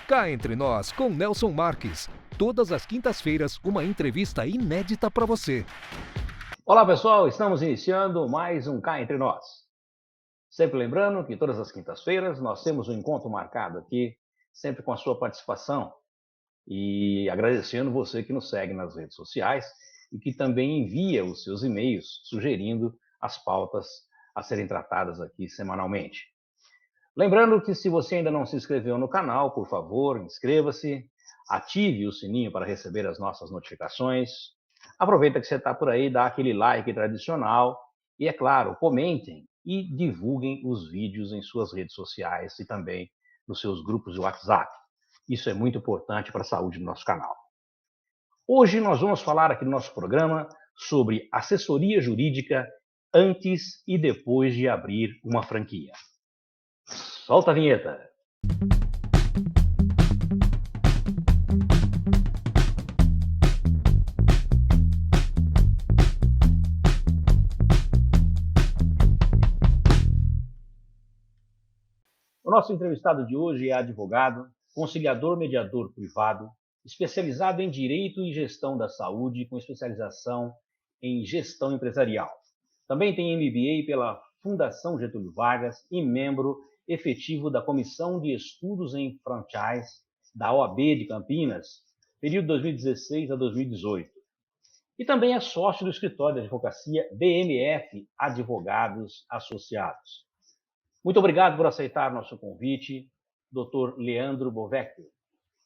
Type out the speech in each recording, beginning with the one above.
Cá entre nós, com Nelson Marques. Todas as quintas-feiras, uma entrevista inédita para você. Olá, pessoal. Estamos iniciando mais um Cá Entre Nós. Sempre lembrando que todas as quintas-feiras nós temos um encontro marcado aqui, sempre com a sua participação. E agradecendo você que nos segue nas redes sociais e que também envia os seus e-mails sugerindo as pautas a serem tratadas aqui semanalmente. Lembrando que se você ainda não se inscreveu no canal, por favor, inscreva-se, ative o sininho para receber as nossas notificações. Aproveita que você está por aí, dá aquele like tradicional e, é claro, comentem e divulguem os vídeos em suas redes sociais e também nos seus grupos de WhatsApp. Isso é muito importante para a saúde do nosso canal. Hoje nós vamos falar aqui no nosso programa sobre assessoria jurídica antes e depois de abrir uma franquia. Solta a vinheta. O nosso entrevistado de hoje é advogado, conciliador mediador privado, especializado em Direito e Gestão da Saúde, com especialização em Gestão Empresarial. Também tem MBA pela Fundação Getúlio Vargas e membro efetivo da Comissão de Estudos em Franchise da OAB de Campinas, período 2016 a 2018. E também é sócio do escritório de advocacia BMF Advogados Associados. Muito obrigado por aceitar nosso convite, Dr. Leandro Bovecchio.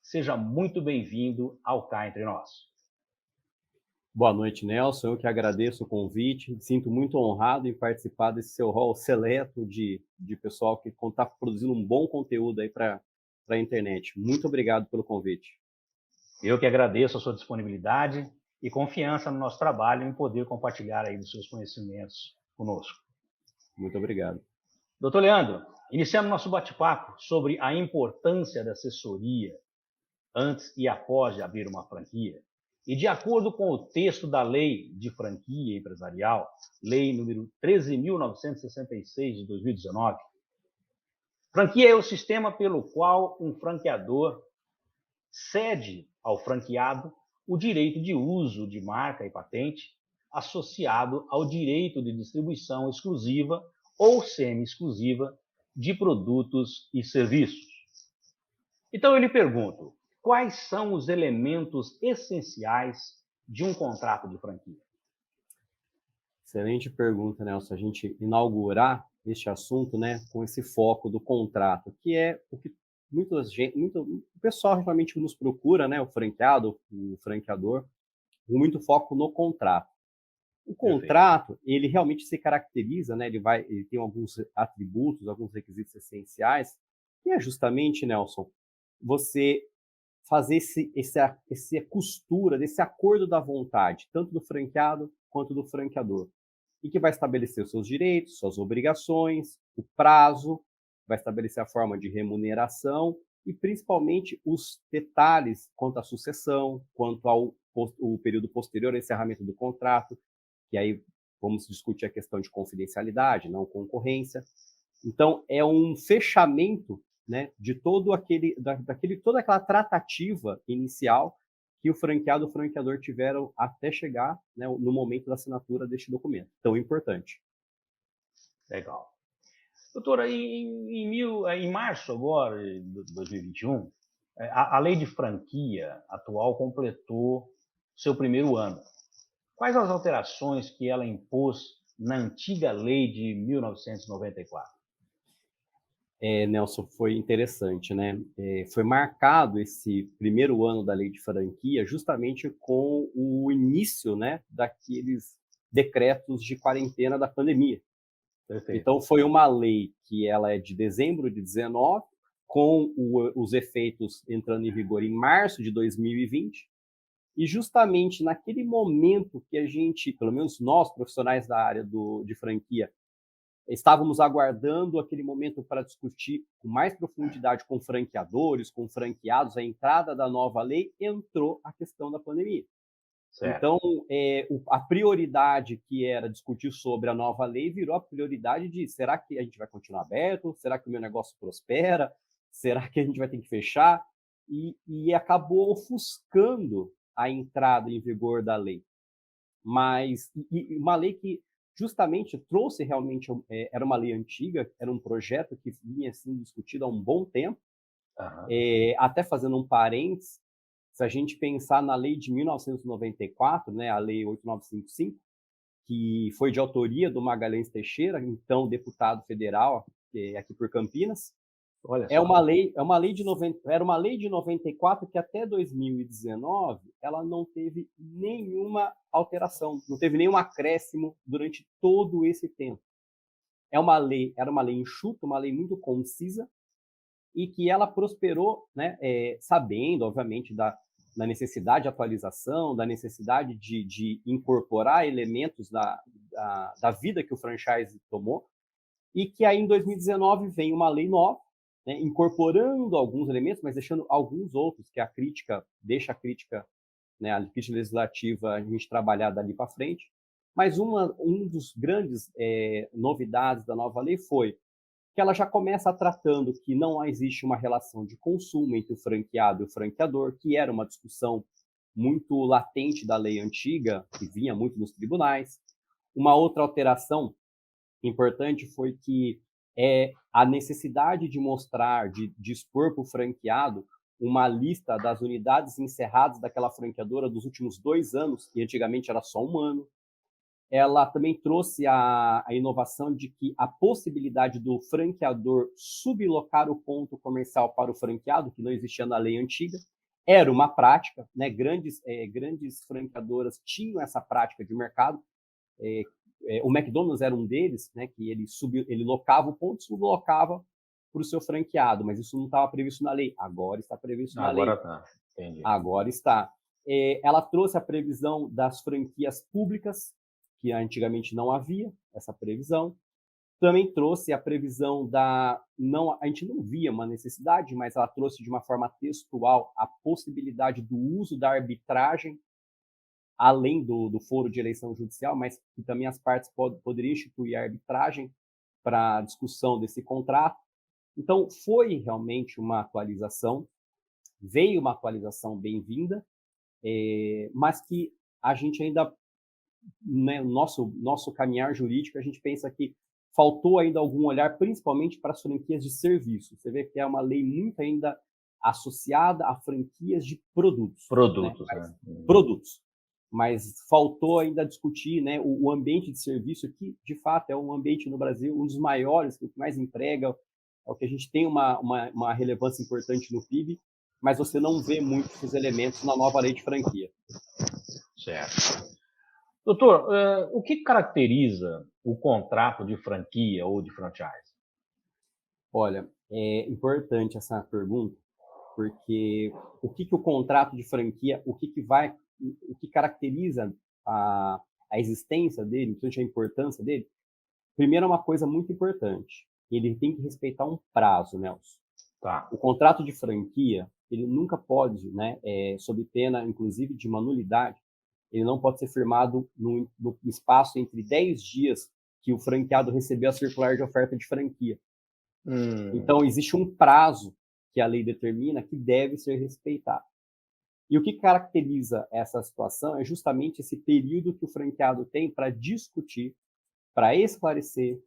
Seja muito bem-vindo ao Cá Entre Nós. Boa noite, Nelson. Eu que agradeço o convite. Me sinto muito honrado em participar desse seu rol seleto de pessoal que está produzindo um bom conteúdo aí para a internet. Muito obrigado pelo convite. Eu que agradeço a sua disponibilidade e confiança no nosso trabalho em poder compartilhar aí dos seus conhecimentos conosco. Muito obrigado. Doutor Leandro, iniciamos nosso bate-papo sobre a importância da assessoria antes e após de abrir uma franquia. E de acordo com o texto da Lei de Franquia Empresarial, Lei número 13.966 de 2019, franquia é o sistema pelo qual um franqueador cede ao franqueado o direito de uso de marca e patente associado ao direito de distribuição exclusiva ou semi-exclusiva de produtos e serviços. Então eu lhe pergunto, quais são os elementos essenciais de um contrato de franquia? Excelente pergunta, Nelson. A gente inaugurar este assunto, né, com esse foco do contrato, que é o que o pessoal realmente nos procura, né, o franqueado, o franqueador, com muito foco no contrato. O contrato, ele realmente se caracteriza, né, ele tem alguns atributos, alguns requisitos essenciais, que é justamente, Nelson, você fazer essa costura desse acordo da vontade, tanto do franqueado quanto do franqueador, e que vai estabelecer os seus direitos, suas obrigações, o prazo, vai estabelecer a forma de remuneração e, principalmente, os detalhes quanto à sucessão, quanto ao período posterior ao encerramento do contrato, que aí vamos discutir a questão de confidencialidade, não concorrência. Então, é um fechamento, né, de toda aquela tratativa inicial que o franqueado e o franqueador tiveram até chegar, né, no momento da assinatura deste documento, tão importante. Legal. Doutora, em março agora de 2021, a lei de franquia atual completou seu primeiro ano. Quais as alterações que ela impôs na antiga lei de 1994? Nelson, foi interessante, né? Foi marcado esse primeiro ano da lei de franquia justamente com o início, né, daqueles decretos de quarentena da pandemia. Perfeito. Então, foi uma lei que ela é de dezembro de 19, com os efeitos entrando em vigor em março de 2020, e justamente naquele momento que a gente, pelo menos nós, profissionais da área de franquia, estávamos aguardando aquele momento para discutir com mais profundidade com franqueadores, com franqueados, a entrada da nova lei, entrou a questão da pandemia. Certo. Então, a prioridade que era discutir sobre a nova lei virou a prioridade de será que a gente vai continuar aberto? Será que o meu negócio prospera? Será que a gente vai ter que fechar? e acabou ofuscando a entrada em vigor da lei. Mas uma lei que justamente trouxe realmente, era uma lei antiga, era um projeto que vinha sendo discutido há um bom tempo. Até fazendo um parênteses, se a gente pensar na lei de 1994, né, a lei 8955, que foi de autoria do Magalhães Teixeira, então deputado federal aqui por Campinas. Era uma lei de 94 que até 2019 ela não teve nenhuma alteração, não teve nenhum acréscimo durante todo esse tempo. Era uma lei enxuta, uma lei muito concisa, e que ela prosperou, né, sabendo, obviamente, da necessidade de atualização, da necessidade de incorporar elementos da vida que o franchise tomou, e que aí em 2019 vem uma lei nova, né, incorporando alguns elementos, mas deixando alguns outros que deixa a crítica, né, a crítica legislativa, a gente trabalhar dali para frente. Mas um dos grandes novidades da nova lei foi que ela já começa tratando que não existe uma relação de consumo entre o franqueado e o franqueador, que era uma discussão muito latente da lei antiga, que vinha muito nos tribunais. Uma outra alteração importante foi que a necessidade de mostrar, de expor para o franqueado uma lista das unidades encerradas daquela franqueadora dos últimos 2 anos, que antigamente era só 1 ano. Ela também trouxe a inovação de que a possibilidade do franqueador sublocar o ponto comercial para o franqueado, que não existia na lei antiga, era uma prática, né? Grandes franqueadoras tinham essa prática de mercado. O McDonald's era um deles, né? Que ele locava o ponto e sublocava para o seu franqueado, mas isso não estava previsto na lei. Agora está previsto na lei. Agora está, entendi. Agora está. Ela trouxe a previsão das franquias públicas, que antigamente não havia essa previsão. Também trouxe a previsão a gente não via uma necessidade, mas ela trouxe de uma forma textual a possibilidade do uso da arbitragem, além do foro de eleição judicial, mas que também as partes poderiam instituir a arbitragem para a discussão desse contrato. Então, foi realmente uma atualização, veio uma atualização bem-vinda, mas que a gente ainda, né, nosso caminhar jurídico, a gente pensa que faltou ainda algum olhar, principalmente para as franquias de serviço. Você vê que é uma lei muito ainda associada a franquias de produtos. Produtos. Mas faltou ainda discutir, né, o ambiente de serviço, que de fato é um ambiente no Brasil, um dos maiores, que mais emprega, é o que a gente tem uma relevância importante no PIB, mas você não vê muitos desses elementos na nova lei de franquia. Certo. Doutor, o que caracteriza o contrato de franquia ou de franchise? Olha, é importante essa pergunta, porque o que o contrato de franquia, o que caracteriza a existência dele, principalmente a importância dele, primeiro é uma coisa muito importante, ele tem que respeitar um prazo, Nelson. Tá. O contrato de franquia, ele nunca pode, né, sob pena, inclusive, de uma nulidade, ele não pode ser firmado no espaço entre 10 dias que o franqueado recebeu a circular de oferta de franquia. Então, existe um prazo que a lei determina que deve ser respeitado. E o que caracteriza essa situação é justamente esse período que o franqueado tem para discutir, para esclarecer,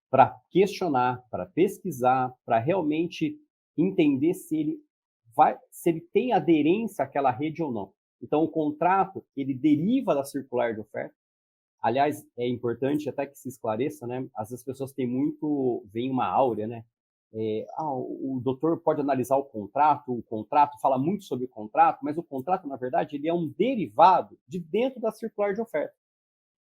para questionar, para pesquisar, para realmente entender se ele tem aderência àquela rede ou não. Então, o contrato, ele deriva da circular de oferta. Aliás, é importante até que se esclareça, né? Às vezes as pessoas veem uma áurea, né? O doutor pode analisar o contrato fala muito sobre o contrato, mas o contrato, na verdade, ele é um derivado de dentro da circular de oferta.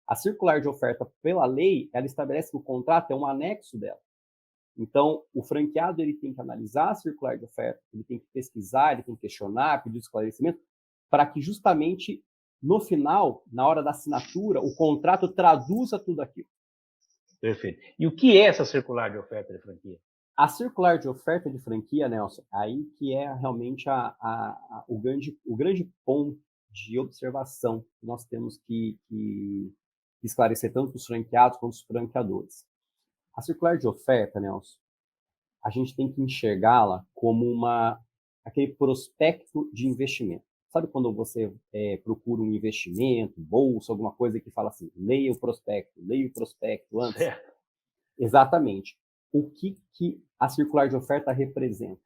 A circular de oferta, pela lei, ela estabelece que o contrato é um anexo dela. Então, o franqueado ele tem que analisar a circular de oferta, ele tem que pesquisar, ele tem que questionar, pedir esclarecimento, para que justamente no final, na hora da assinatura, o contrato traduza tudo aquilo. Perfeito. E o que é essa circular de oferta de franquia? A circular de oferta de franquia, Nelson, aí que é realmente o grande ponto de observação que nós temos que esclarecer tanto para os franqueados quanto os franqueadores. A circular de oferta, Nelson, a gente tem que enxergá-la como aquele prospecto de investimento. Sabe quando você procura um investimento, bolsa, alguma coisa que fala assim, leia o prospecto antes? Certo. Exatamente. O que a circular de oferta representa?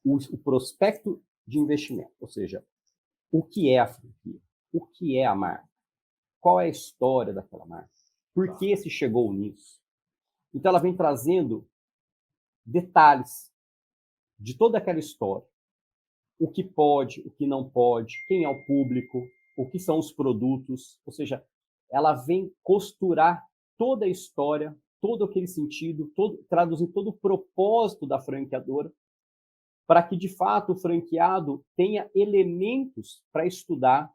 O prospecto de investimento, ou seja, o que é a franquia? O que é a marca? Qual é a história daquela marca? Por que se chegou nisso? Então, ela vem trazendo detalhes de toda aquela história. O que pode, o que não pode, quem é o público, o que são os produtos. Ou seja, ela vem costurar toda a história, todo aquele sentido, traduzir todo o propósito da franqueadora, para que, de fato, o franqueado tenha elementos para estudar,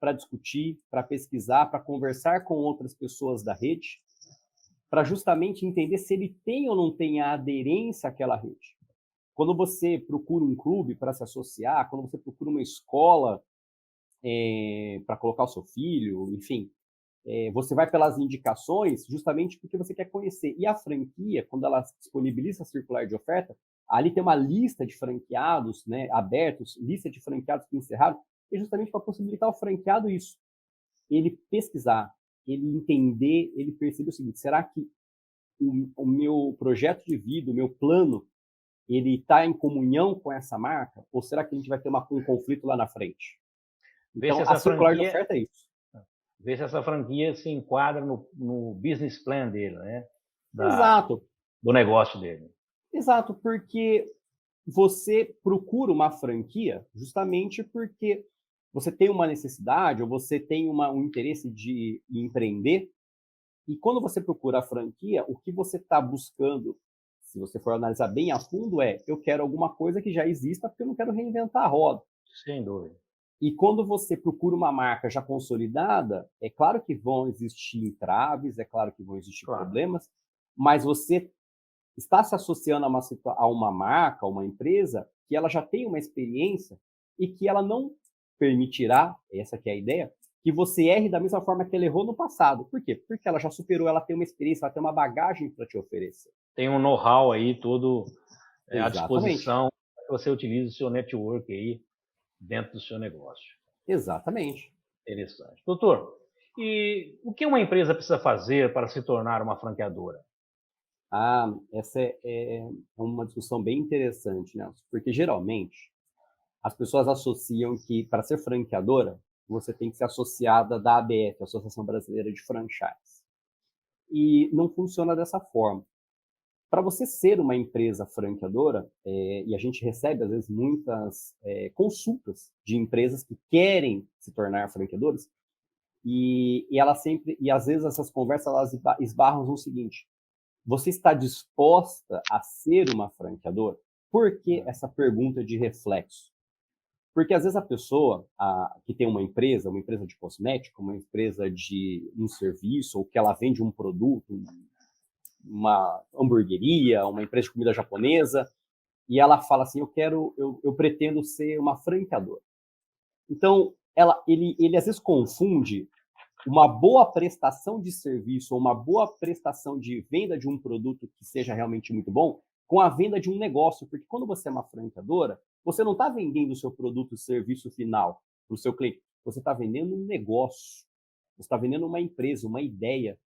para discutir, para pesquisar, para conversar com outras pessoas da rede, para justamente entender se ele tem ou não tem a aderência àquela rede. Quando você procura um clube para se associar, quando você procura uma escola para colocar o seu filho, enfim, você vai pelas indicações justamente porque você quer conhecer. E a franquia, quando ela disponibiliza a circular de oferta, ali tem uma lista de franqueados, né, abertos, lista de franqueados que encerraram, e justamente para possibilitar ao franqueado isso. Ele pesquisar, ele entender, ele perceber o seguinte, será que o meu projeto de vida, o meu plano, ele está em comunhão com essa marca? Ou será que a gente vai ter um conflito lá na frente? Então, a circular de oferta é isso. Ver se essa franquia se enquadra no business plan dele, né? Exato. Do negócio dele. Exato, porque você procura uma franquia justamente porque você tem uma necessidade ou você tem um interesse de empreender. E quando você procura a franquia, o que você está buscando, se você for analisar bem a fundo, eu quero alguma coisa que já exista porque eu não quero reinventar a roda. Sem dúvida. E quando você procura uma marca já consolidada, é claro que vão existir entraves, é claro que vão existir problemas, mas você está se associando a uma marca, a uma empresa, que ela já tem uma experiência e que ela não permitirá, essa que é a ideia, que você erre da mesma forma que ela errou no passado. Por quê? Porque ela já superou, ela tem uma experiência, ela tem uma bagagem para te oferecer. Tem um know-how aí todo à Exatamente. disposição para que você utilize o seu network aí dentro do seu negócio. Exatamente. Interessante. Doutor, e o que uma empresa precisa fazer para se tornar uma franqueadora? Essa é uma discussão bem interessante, Nelson, porque geralmente as pessoas associam que para ser franqueadora, você tem que ser associada da ABF, Associação Brasileira de Franchise. E não funciona dessa forma. Para você ser uma empresa franqueadora, e a gente recebe, às vezes, muitas consultas de empresas que querem se tornar franqueadoras, e às vezes essas conversas elas esbarram no seguinte: você está disposta a ser uma franqueadora? Por que essa pergunta de reflexo? Porque às vezes a pessoa que tem uma empresa de cosmético, uma empresa de um serviço, ou que ela vende um produto, uma hamburgueria, uma empresa de comida japonesa, e ela fala assim, eu pretendo ser uma franqueadora. Então, ele às vezes confunde uma boa prestação de serviço ou uma boa prestação de venda de um produto que seja realmente muito bom com a venda de um negócio, porque quando você é uma franqueadora, você não está vendendo o seu produto e serviço final para o seu cliente, você está vendendo um negócio, você está vendendo uma empresa, uma ideia.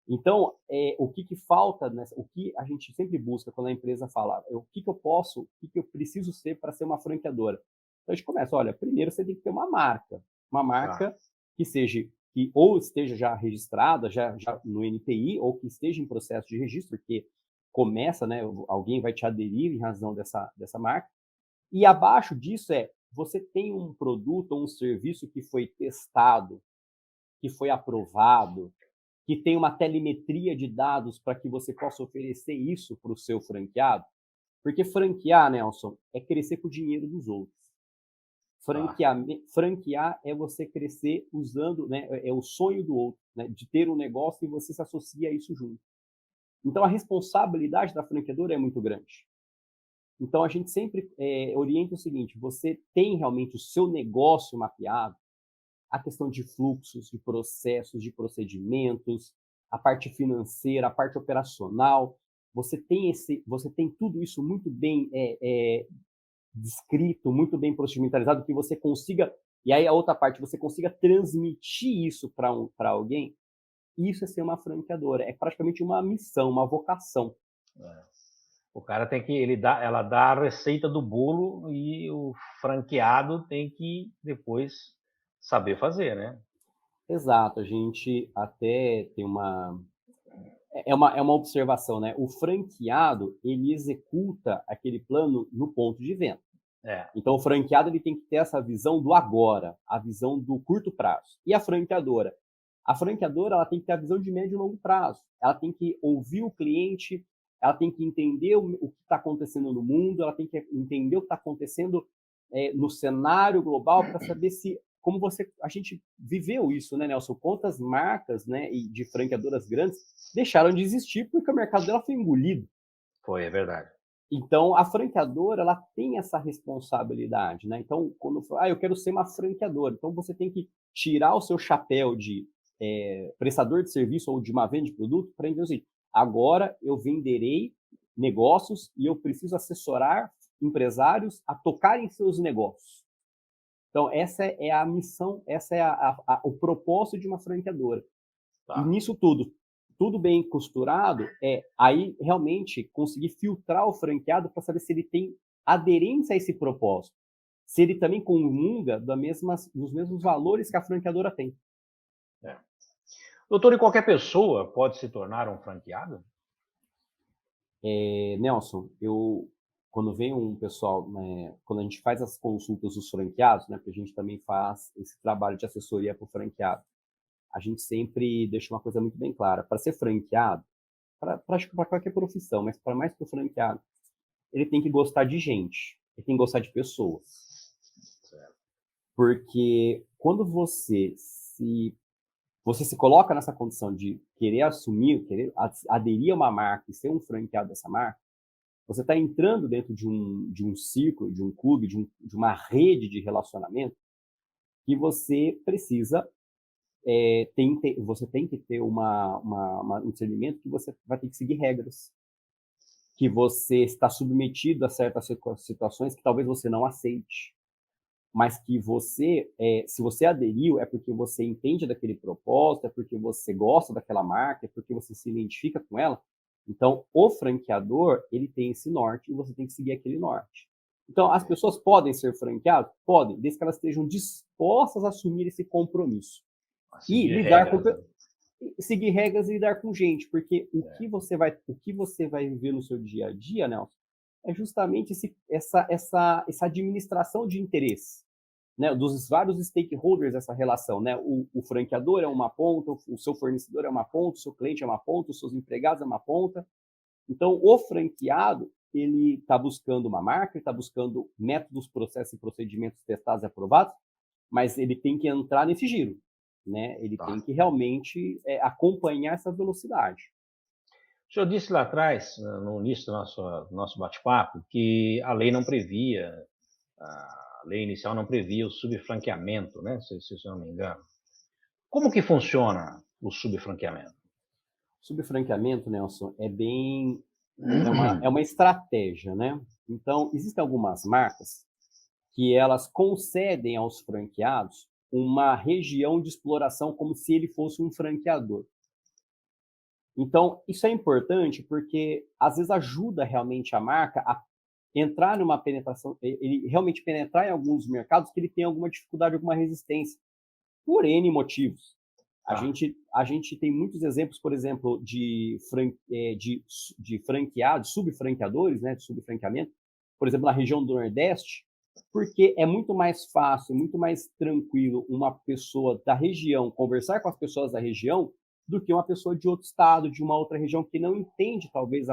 Então, o que falta, o que a gente sempre busca quando a empresa fala, o que eu preciso ser para ser uma franqueadora? Então, a gente começa, olha, primeiro você tem que ter uma marca que ou esteja já registrada já no NPI, ou que esteja em processo de registro, porque começa, né, alguém vai te aderir em razão dessa marca. E abaixo disso você tem um produto ou um serviço que foi testado, que foi aprovado, que tem uma telemetria de dados para que você possa oferecer isso para o seu franqueado. Porque franquear, Nelson, é crescer com o dinheiro dos outros. Franquear é você crescer usando, né, é o sonho do outro, né, de ter um negócio e você se associa a isso junto. Então, a responsabilidade da franqueadora é muito grande. Então, a gente sempre orienta o seguinte, você tem realmente o seu negócio mapeado, a questão de fluxos, de processos, de procedimentos, a parte financeira, a parte operacional. você tem tudo isso muito bem descrito, muito bem procedimentalizado, que você consiga, e aí a outra parte, você consiga transmitir isso para alguém, isso é ser uma franqueadora, é praticamente uma missão, uma vocação. O cara tem que, ela dá a receita do bolo e o franqueado tem que depois saber fazer, né? Exato, a gente até tem uma observação, né? O franqueado, ele executa aquele plano no ponto de venda. Então, o franqueado ele tem que ter essa visão do agora, a visão do curto prazo. E a franqueadora? A franqueadora ela tem que ter a visão de médio e longo prazo. Ela tem que ouvir o cliente, ela tem que entender o que está acontecendo no mundo, ela tem que entender o que está acontecendo no cenário global para saber se, a gente viveu isso, né, Nelson? Quantas marcas, né, e de franqueadoras grandes deixaram de existir porque o mercado dela foi engolido. É verdade. Então, a franqueadora, ela tem essa responsabilidade, né? Então, quando eu quero ser uma franqueadora, então você tem que tirar o seu chapéu de prestador de serviço ou de uma venda de produto para entender assim, agora eu venderei negócios e eu preciso assessorar empresários a tocarem seus negócios. Então, essa é a missão, essa é o propósito de uma franqueadora. Tá. E nisso tudo bem costurado, aí realmente conseguir filtrar o franqueado para saber se ele tem aderência a esse propósito. Se ele também comunga dos mesmos valores que a franqueadora tem. Doutor, e qualquer pessoa pode se tornar um franqueado? Nelson, quando vem um pessoal, né, quando a gente faz as consultas dos franqueados, né, porque a gente também faz esse trabalho de assessoria para o franqueado, a gente sempre deixa uma coisa muito bem clara. Para ser franqueado, para qualquer profissão, mas para mais para o franqueado, ele tem que gostar de gente, ele tem que gostar de pessoas. Porque quando você se coloca nessa condição de querer assumir, querer aderir a uma marca e ser um franqueado dessa marca, você está entrando dentro de um círculo, de um clube, de uma rede de relacionamento que você precisa você tem que ter um discernimento que você vai ter que seguir regras, que você está submetido a certas situações que talvez você não aceite, mas que se você aderiu, é porque você entende daquele propósito, é porque você gosta daquela marca, é porque você se identifica com ela. Então, o franqueador, ele tem esse norte e você tem que seguir aquele norte. Então, as pessoas podem ser franqueadas? Podem, desde que elas estejam dispostas a assumir esse compromisso. E seguir regras e lidar com gente, porque o que você vai viver no seu dia a dia, Nelson, é justamente essa administração de interesse, né, dos vários stakeholders dessa relação, né? O franqueador é uma ponta, o seu fornecedor é uma ponta, o seu cliente é uma ponta, os seus empregados é uma ponta. Então, o franqueado, ele está buscando uma marca, ele está buscando métodos, processos e procedimentos testados e aprovados, mas ele tem que entrar nesse giro, né? Ele tem que realmente acompanhar essa velocidade. O senhor disse lá atrás, no início do nosso bate-papo, que a lei não previa, a lei inicial não previa o subfranqueamento, né? Se eu não me engano. Como que funciona o subfranqueamento? Subfranqueamento, Nelson, é uma estratégia, né? Então, existem algumas marcas que elas concedem aos franqueados uma região de exploração como se ele fosse um franqueador. Então, isso é importante porque, às vezes, ajuda realmente a marca a entrar numa penetração, ele realmente penetrar em alguns mercados que ele tem alguma dificuldade, alguma resistência, por N motivos. A gente tem muitos exemplos, por exemplo, de franqueados, subfranqueadores, né, de subfranqueamento, por exemplo, na região do Nordeste, porque é muito mais fácil, muito mais tranquilo uma pessoa da região conversar com as pessoas da região do que uma pessoa de outro estado, de uma outra região, que não entende, talvez,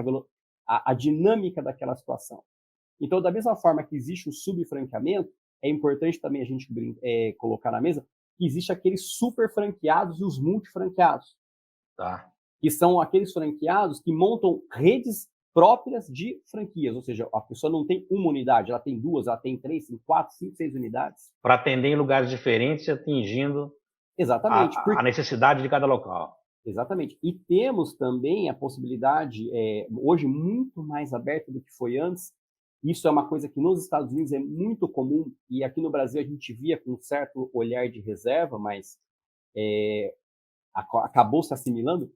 a dinâmica daquela situação. Então, da mesma forma que existe o subfranqueamento, é importante também a gente colocar na mesa que existe aqueles super franqueados e os multifranqueados. Que são aqueles franqueados que montam redes próprias de franquias, ou seja, a pessoa não tem uma unidade, ela tem duas, ela tem 3, tem 4, 5, 6 unidades. Para atender em lugares diferentes e atingindo exatamente a necessidade de cada local. Exatamente. E temos também a possibilidade, hoje muito mais aberta do que foi antes. Isso é uma coisa que nos Estados Unidos é muito comum, e aqui no Brasil a gente via com um certo olhar de reserva, mas acabou se assimilando,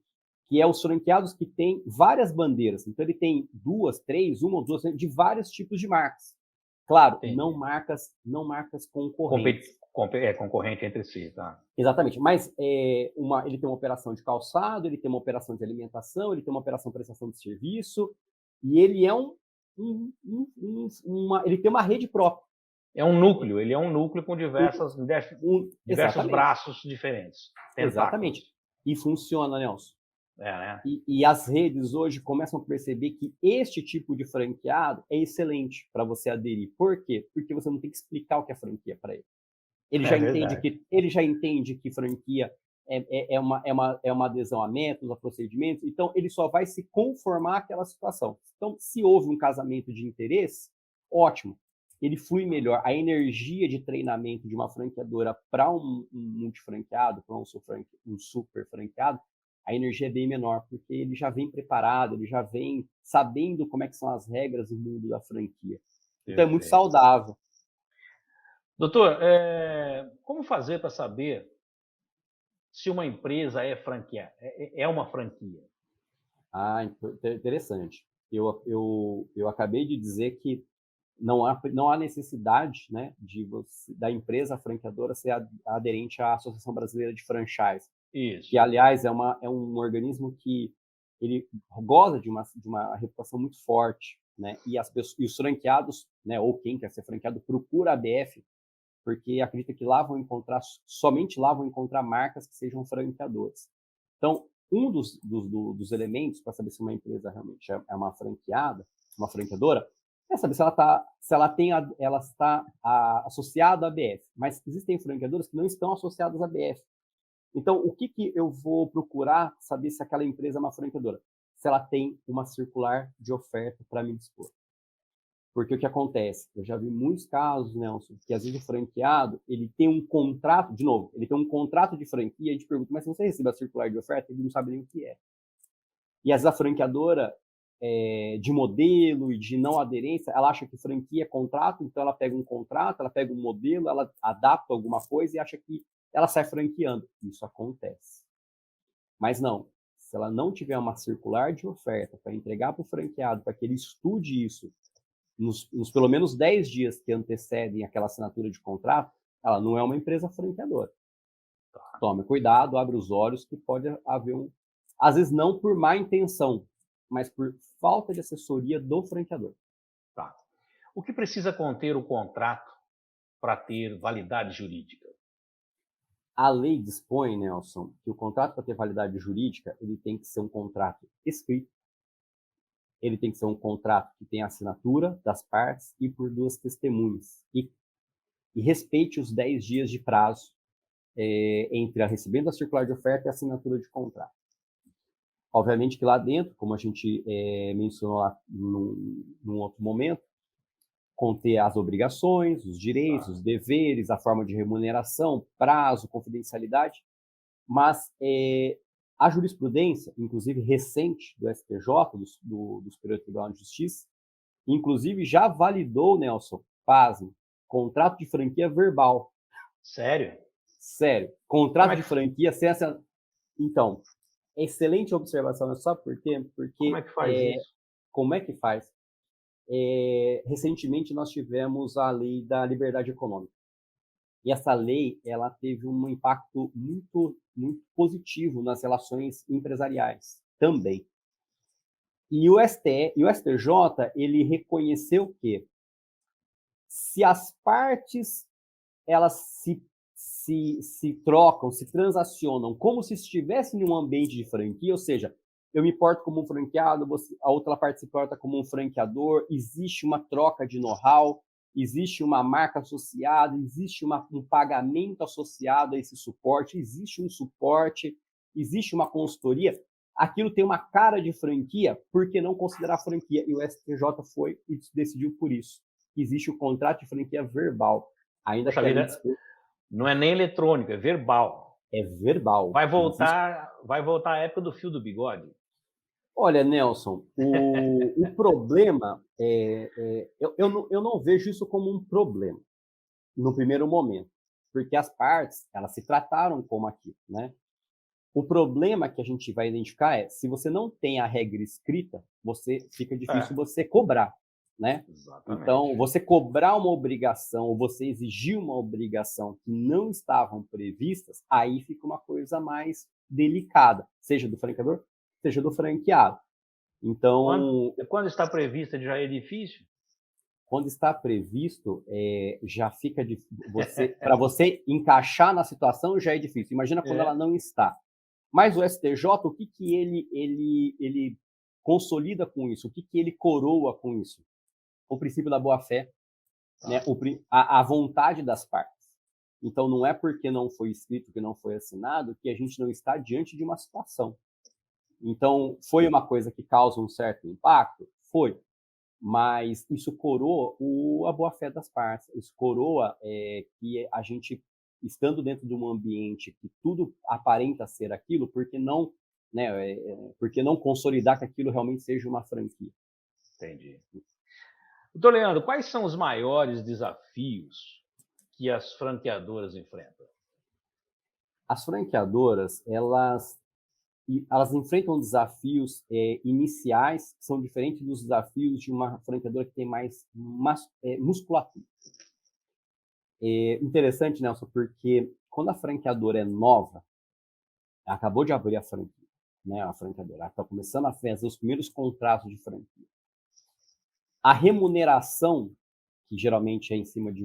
que é os franqueados que têm várias bandeiras. Então, ele tem uma ou duas, de vários tipos de marcas. Claro, não marcas concorrentes. Concorrente entre si, tá? Exatamente, mas ele tem uma operação de calçado, ele tem uma operação de alimentação, ele tem uma operação de prestação de serviço, e ele é ele tem uma rede própria. Ele é um núcleo com diversos braços diferentes. Exatamente. E funciona, Nelson. Né? E as redes hoje começam a perceber que este tipo de franqueado é excelente para você aderir. Por quê? Porque você não tem que explicar o que é franquia para ele. Ele já entende que franquia é uma adesão a métodos, a procedimentos, então ele só vai se conformar àquela situação. Então, se houve um casamento de interesse, ótimo, ele flui melhor. A energia de treinamento de uma franqueadora para um multifranqueado, para um super franqueado, a energia é bem menor, porque ele já vem preparado, ele já vem sabendo como é que são as regras do mundo da franquia. Então, é muito saudável. Doutor, como fazer para saber se uma empresa é uma franquia? Interessante. Eu acabei de dizer que não há necessidade, né, da empresa franqueadora ser aderente à Associação Brasileira de Franchise. Isso. Que, aliás, é um organismo que ele goza de uma reputação muito forte, né? E os franqueados, né, ou quem quer ser franqueado, procura a ABF, porque acredita que somente lá vão encontrar marcas que sejam franqueadores. Então, um dos elementos para saber se uma empresa realmente é uma franqueadora, é saber se ela está associada à ABF. Mas existem franqueadoras que não estão associadas à ABF. Então, o que eu vou procurar saber se aquela empresa é uma franqueadora? Se ela tem uma circular de oferta para me dispor. Porque o que acontece? Eu já vi muitos casos, Nelson, que às vezes o franqueado, ele tem um contrato, de novo, ele tem um contrato de franquia, e a gente pergunta, mas se você recebe a circular de oferta, ele não sabe nem o que é. E às vezes a franqueadora, de modelo e de não aderência, ela acha que franquia é contrato, então ela pega um contrato, ela pega um modelo, ela adapta alguma coisa e acha que ela sai franqueando. Isso acontece. Mas não. Se ela não tiver uma circular de oferta para entregar para o franqueado, para que ele estude isso nos pelo menos 10 dias que antecedem aquela assinatura de contrato, ela não é uma empresa franqueadora. Tome cuidado, abre os olhos, que pode haver às vezes não por má intenção, mas por falta de assessoria do franqueador. Tá. O que precisa conter o contrato para ter validade jurídica? A lei dispõe, Nelson, que o contrato para ter validade jurídica, ele tem que ser um contrato escrito, ele tem que ser um contrato que tenha assinatura das partes e por 2 testemunhas, e respeite os 10 dias de prazo entre a recebendo a circular de oferta e a assinatura de contrato. Obviamente que lá dentro, como a gente mencionou lá num outro momento, conter as obrigações, os direitos, os deveres, a forma de remuneração, prazo, confidencialidade, mas a jurisprudência, inclusive recente, do STJ, do Superior Tribunal de Justiça, inclusive já validou, Nelson, pasme, contrato de franquia verbal. Sério? Sério. Contrato de franquia sem essa... Então, excelente observação, sabe por quê? Porque, como é que faz isso? Como é que faz? Recentemente nós tivemos a lei da liberdade econômica. E essa lei, ela teve um impacto muito, muito positivo nas relações empresariais também. E o STJ, ele reconheceu que se as partes elas se trocam, se transacionam como se estivessem em um ambiente de franquia, ou seja, eu me porto como um franqueado, a outra parte se porta como um franqueador, existe uma troca de know-how, existe uma marca associada, existe um pagamento associado a esse suporte, existe um suporte, existe uma consultoria, aquilo tem uma cara de franquia, por que não considerar franquia? E o STJ foi e decidiu por isso. Existe o contrato de franquia verbal. Ainda que não é nem eletrônico, é verbal. é verbal. Vai voltar a época do fio do bigode? Olha, Nelson, o problema eu não vejo isso como um problema no primeiro momento, porque as partes elas se trataram como aquilo, né? O problema que a gente vai identificar é se você não tem a regra escrita, fica difícil você cobrar, né? Exatamente. Então, você cobrar uma obrigação ou você exigir uma obrigação que não estavam previstas, aí fica uma coisa mais delicada, seja do franqueador, seja do franqueado. Então, quando está previsto já é difícil? quando está previsto, já fica para você encaixar na situação já é difícil. Imagina quando ela não está. Mas o STJ, o que ele consolida com isso? O que ele coroa com isso? O princípio da boa-fé, né? A vontade das partes. Então, não é porque não foi escrito, que não foi assinado, que a gente não está diante de uma situação. Então, foi uma coisa que causa um certo impacto? Foi. Mas isso coroa a boa-fé das partes. Isso coroa que a gente, estando dentro de um ambiente que tudo aparenta ser aquilo, porque não consolidar que aquilo realmente seja uma franquia? Entendi. Doutor Leandro, quais são os maiores desafios que as franqueadoras enfrentam? As franqueadoras, elas enfrentam desafios iniciais que são diferentes dos desafios de uma franqueadora que tem mais musculatura. Interessante, Nelson, porque quando a franqueadora é nova, ela acabou de abrir a franquia, né? A franqueadora, ela está começando a fazer os primeiros contratos de franquia. A remuneração, que geralmente é em cima de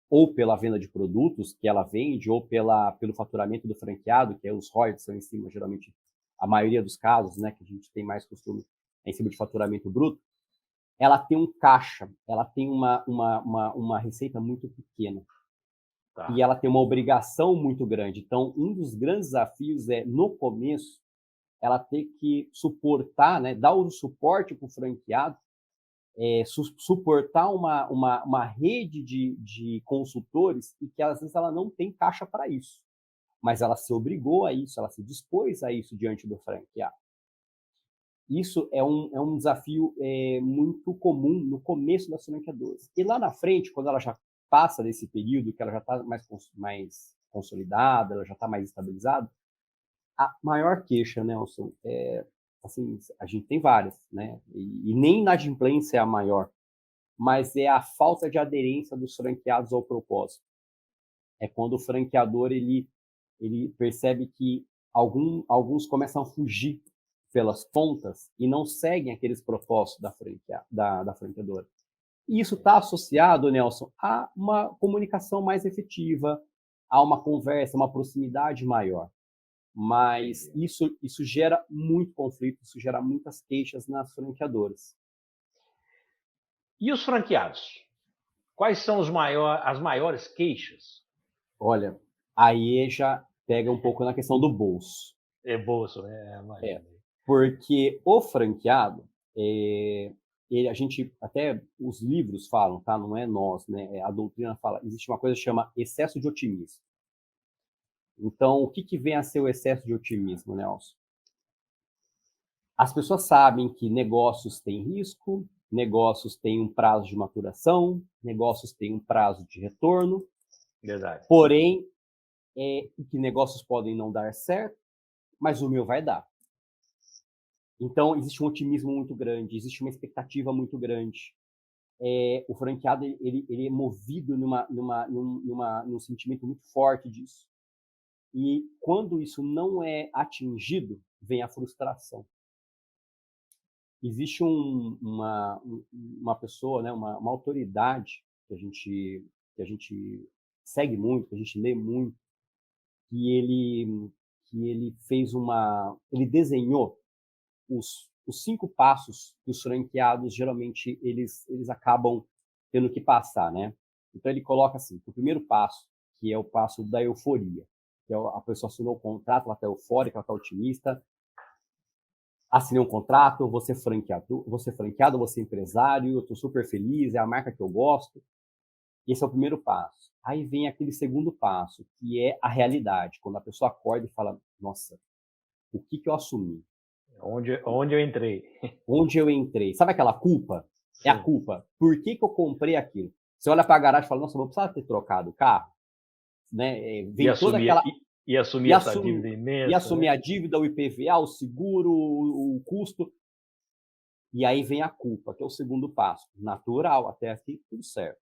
ou pela venda de produtos que ela vende, ou pelo faturamento do franqueado, que é os royalties são em cima, geralmente, a maioria dos casos, né, que a gente tem mais costume, é em cima de faturamento bruto, ela tem um caixa, ela tem uma receita muito pequena. Tá. E ela tem uma obrigação muito grande. Então, um dos grandes desafios é, no começo, ela ter que suportar, né, dar o suporte para o franqueado, suportar uma rede de consultores e que às vezes ela não tem caixa para isso, mas ela se obrigou a isso, ela se dispôs a isso diante do franqueado. Isso é um desafio muito comum no começo das franqueadoras. E lá na frente, quando ela já passa desse período, que ela já está mais consolidada, ela já está mais estabilizada, a maior queixa, Nelson, assim, a gente tem várias, né? E nem inadimplência é a maior, mas é a falta de aderência dos franqueados ao propósito. É quando o franqueador ele percebe que alguns começam a fugir pelas pontas e não seguem aqueles propósitos da franqueadora. E isso está associado, Nelson, a uma comunicação mais efetiva, a uma conversa, uma proximidade maior. Mas isso gera muito conflito, isso gera muitas queixas nas franqueadoras. E os franqueados? Quais são as maiores queixas? Olha, aí já pega um pouco na questão do bolso. Bolso, né? Porque o franqueado, a gente, até os livros falam, tá? Não é nós, né? A doutrina fala, existe uma coisa que chama excesso de otimismo. Então, o que vem a ser o excesso de otimismo, Nelson? As pessoas sabem que negócios têm risco, negócios têm um prazo de maturação, negócios têm um prazo de retorno. Verdade. Porém, que negócios podem não dar certo, mas o meu vai dar. Então, existe um otimismo muito grande, existe uma expectativa muito grande. O franqueado ele é movido num sentimento muito forte disso. E quando isso não é atingido, vem a frustração. Existe uma pessoa, né, uma autoridade que a gente segue muito, que a gente lê muito, que ele desenhou os 5 passos que os franqueados geralmente eles acabam tendo que passar, né? Então ele coloca assim, o primeiro passo, que é o passo da euforia, que é a pessoa assinou o contrato, ela está eufórica, ela está otimista, assinei um contrato, você é franqueado, você é empresário, eu estou super feliz, é a marca que eu gosto. Esse é o primeiro passo. Aí vem aquele segundo passo, que é a realidade. Quando a pessoa acorda e fala, nossa, o que eu assumi? Onde eu entrei? Onde eu entrei? Sabe aquela culpa? É a Sim. culpa. Por que eu comprei aquilo? Você olha para a garagem e fala, nossa, eu vou precisar ter trocado o carro. Né? E Vem toda assumir, aquela... e assumir E essa assumir, dívida e imensa, assumir né? a dívida, o IPVA, o seguro, o custo. E aí vem a culpa, que é o segundo passo. Natural, até aqui tudo certo.